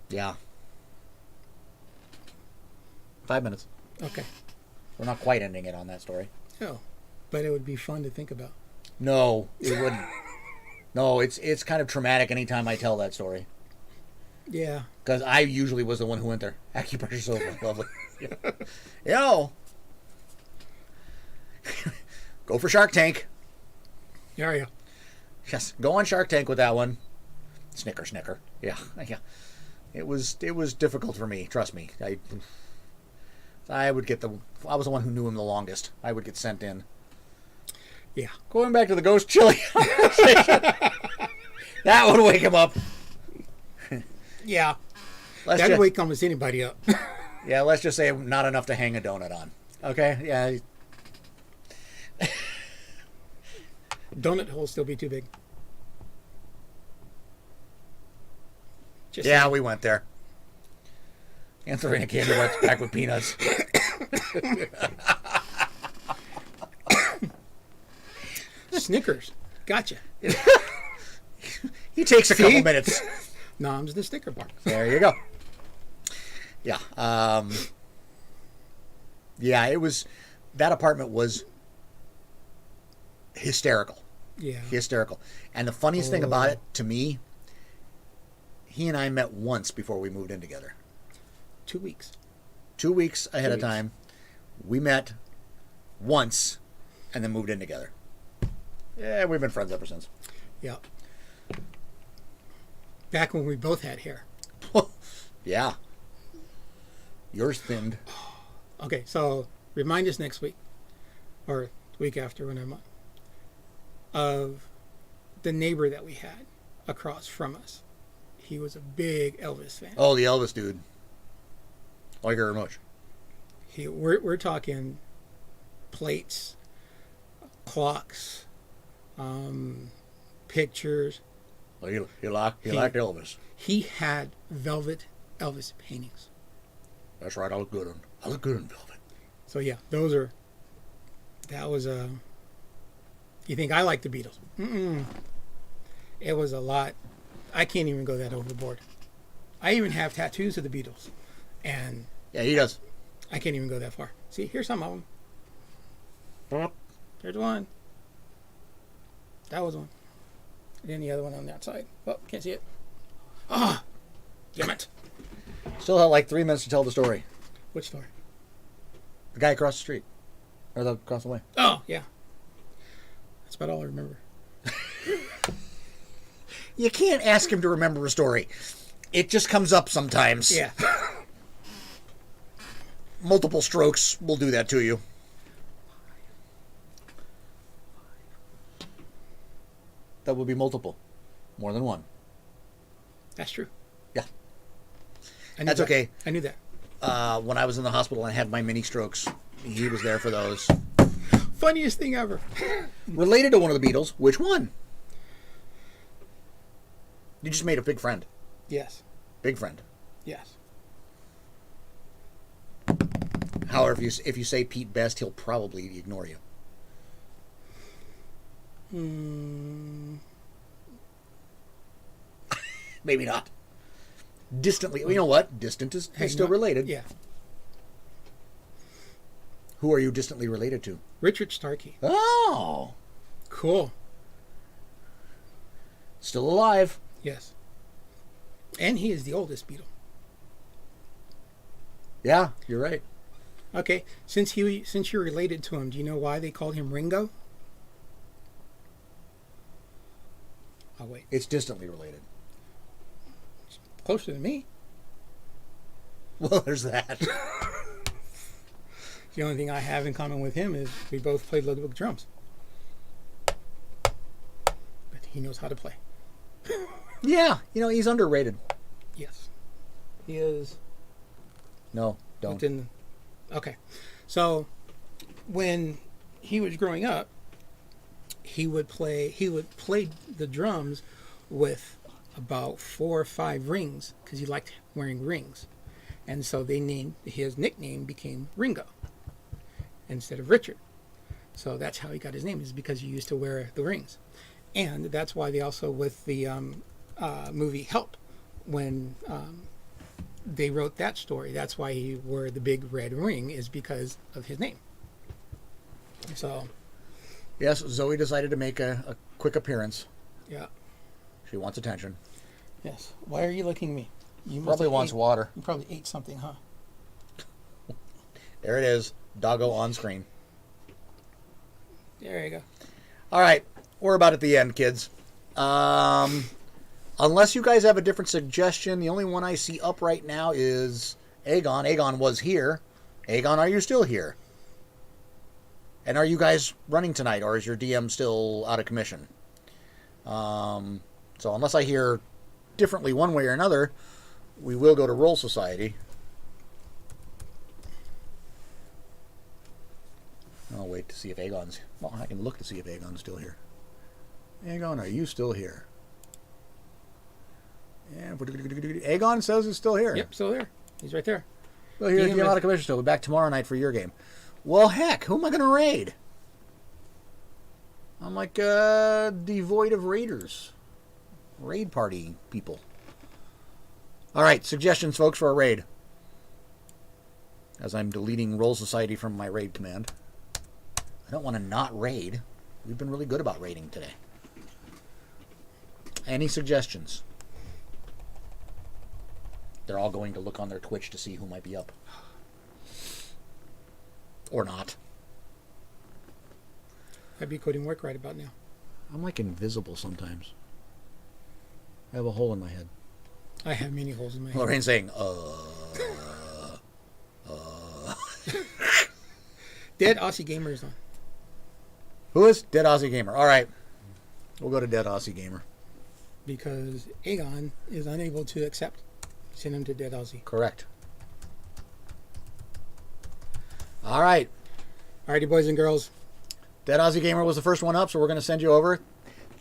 Yeah. 5 minutes. Okay. We're not quite ending it on that story. Oh, but it would be fun to think about. No, it wouldn't. No, it's kind of traumatic anytime I tell that story. Yeah. Because I usually was the one who went there. Acupressure sofa. Lovely. Yo. Go for Shark Tank. There you go. Yes, go on Shark Tank with that one. Snicker. Yeah. It was difficult for me. Trust me. I was the one who knew him the longest. I would get sent in. Yeah. Going back to the ghost chili. That would wake him up. Yeah. That'd wake almost anybody up. Yeah, let's just say not enough to hang a donut on. Okay? Yeah. Donut hole still be too big. Yeah, we went there. And throwing a candy bar packed with peanuts. Snickers. Gotcha. He takes a couple minutes. Nom's the Snicker bar. There you go. Yeah. Yeah, it was... That apartment was hysterical. Yeah. Hysterical. And the funniest thing about it, to me, he and I met once before we moved in together. 2 weeks. 2 weeks ahead of time. We met once and then moved in together. Yeah, we've been friends ever since. Yeah. Back when we both had hair. Yeah. Yours thinned. Okay, so remind us next week, or the week after when I'm on, of the neighbor that we had across from us. He was a big Elvis fan. Oh, the Elvis dude. Like her much. We're talking plates, clocks, pictures. Well, he liked Elvis. He had velvet Elvis paintings. That's right. I look good in velvet. So yeah, that was a. You think I like the Beatles? Mm-mm. It was a lot. I can't even go that overboard. I even have tattoos of the Beatles, and yeah, he does. I can't even go that far. See, here's some of them. There's one. That was one. And then the other one on that side. Oh, can't see it. Ah, damn it. Still had like 3 minutes to tell the story. Which story? The guy across the street. Or across the way. Oh, yeah. That's about all I remember. You can't ask him to remember a story. It just comes up sometimes. Yeah. Multiple strokes will do that to you. That would be multiple. More than one. That's true. Yeah. That's okay. I knew that. When I was in the hospital and I had my mini strokes, he was there for those. Funniest thing ever. Related to one of the Beatles, which one? You just made a big friend. Yes. Big friend. Yes. However, if you say Pete Best, he'll probably ignore you. Maybe not. Distantly. You know what? Distant is still related. Yeah. Who are you distantly related to? Richard Starkey. Oh. Cool. Still alive. Yes. And he is the oldest Beatle. Yeah, you're right. Okay. Since you're related to him, do you know why they called him Ringo? Oh, wait. It's distantly related. Closer than me. Well, there's that. The only thing I have in common with him is we both played Ludwig drums. But he knows how to play. Yeah, he's underrated. Yes. He is. No, don't. Okay. So, when he was growing up, he would play the drums with about 4 or 5 rings because he liked wearing rings. And so his nickname became Ringo instead of Richard. So that's how he got his name, is because he used to wear the rings. And that's why they also, with the movie Help, when they wrote that story, that's why he wore the big red ring, is because of his name. So. Yes, Zoe decided to make a quick appearance. Yeah. She wants attention. Yes. Why are you looking at me? You probably wants water. You probably ate something, huh? There it is. Doggo on screen. There you go. All right. We're about at the end, kids. Unless you guys have a different suggestion, the only one I see up right now is Aegon. Aegon was here. Aegon, are you still here? And are you guys running tonight, or is your DM still out of commission? So unless I hear differently one way or another, we will go to Roll Society. I'll wait to see if Aegon's... Well, I can look to see if Aegon's still here. Aegon, are you still here? Yeah. Aegon says he's still here. Yep, still there. He's right there. Well, here's the out of commission still. We'll be back tomorrow night for your game. Well, heck, who am I going to raid? I'm like devoid of raiders. Raid party people. All right, suggestions, folks, for a raid. As I'm deleting Roll Society from my raid command. I don't want to not raid. We've been really good about raiding today. Any suggestions? They're all going to look on their Twitch to see who might be up. Or not. I'd be quitting work right about now. I'm like invisible sometimes. I have a hole in my head. I have many holes in my head. Lorraine's saying, Dead Aussie Gamer is on. Who is? Dead Aussie Gamer. All right. We'll go to Dead Aussie Gamer. Because Aegon is unable to accept. Send him to Dead Aussie. Correct. All right. Alrighty, boys and girls. Dead Aussie Gamer was the first one up, so we're going to send you over.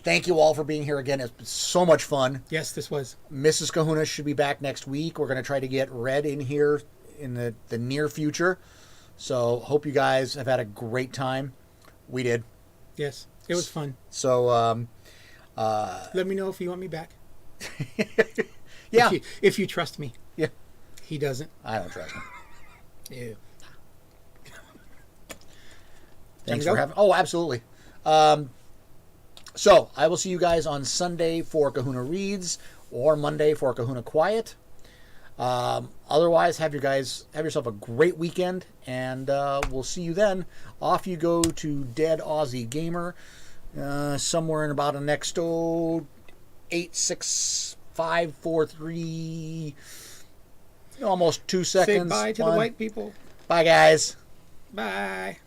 Thank you all for being here again. It's been so much fun. Yes, this was. Mrs. Kahuna should be back next week. We're going to try to get Red in here in the near future. So hope you guys have had a great time. We did. Yes, it was fun. So let me know if you want me back. Yeah. If you trust me. Yeah. He doesn't. I don't trust him. Ew. Thanks for having... Oh, absolutely. So, I will see you guys on Sunday for Kahuna Reads or Monday for Kahuna Quiet. Otherwise, have yourself a great weekend, and we'll see you then. Off you go to Dead Aussie Gamer, somewhere in about the next 8, 6, 5, 4, 3, almost 2 seconds. Say bye to the white people. Bye, guys. Bye.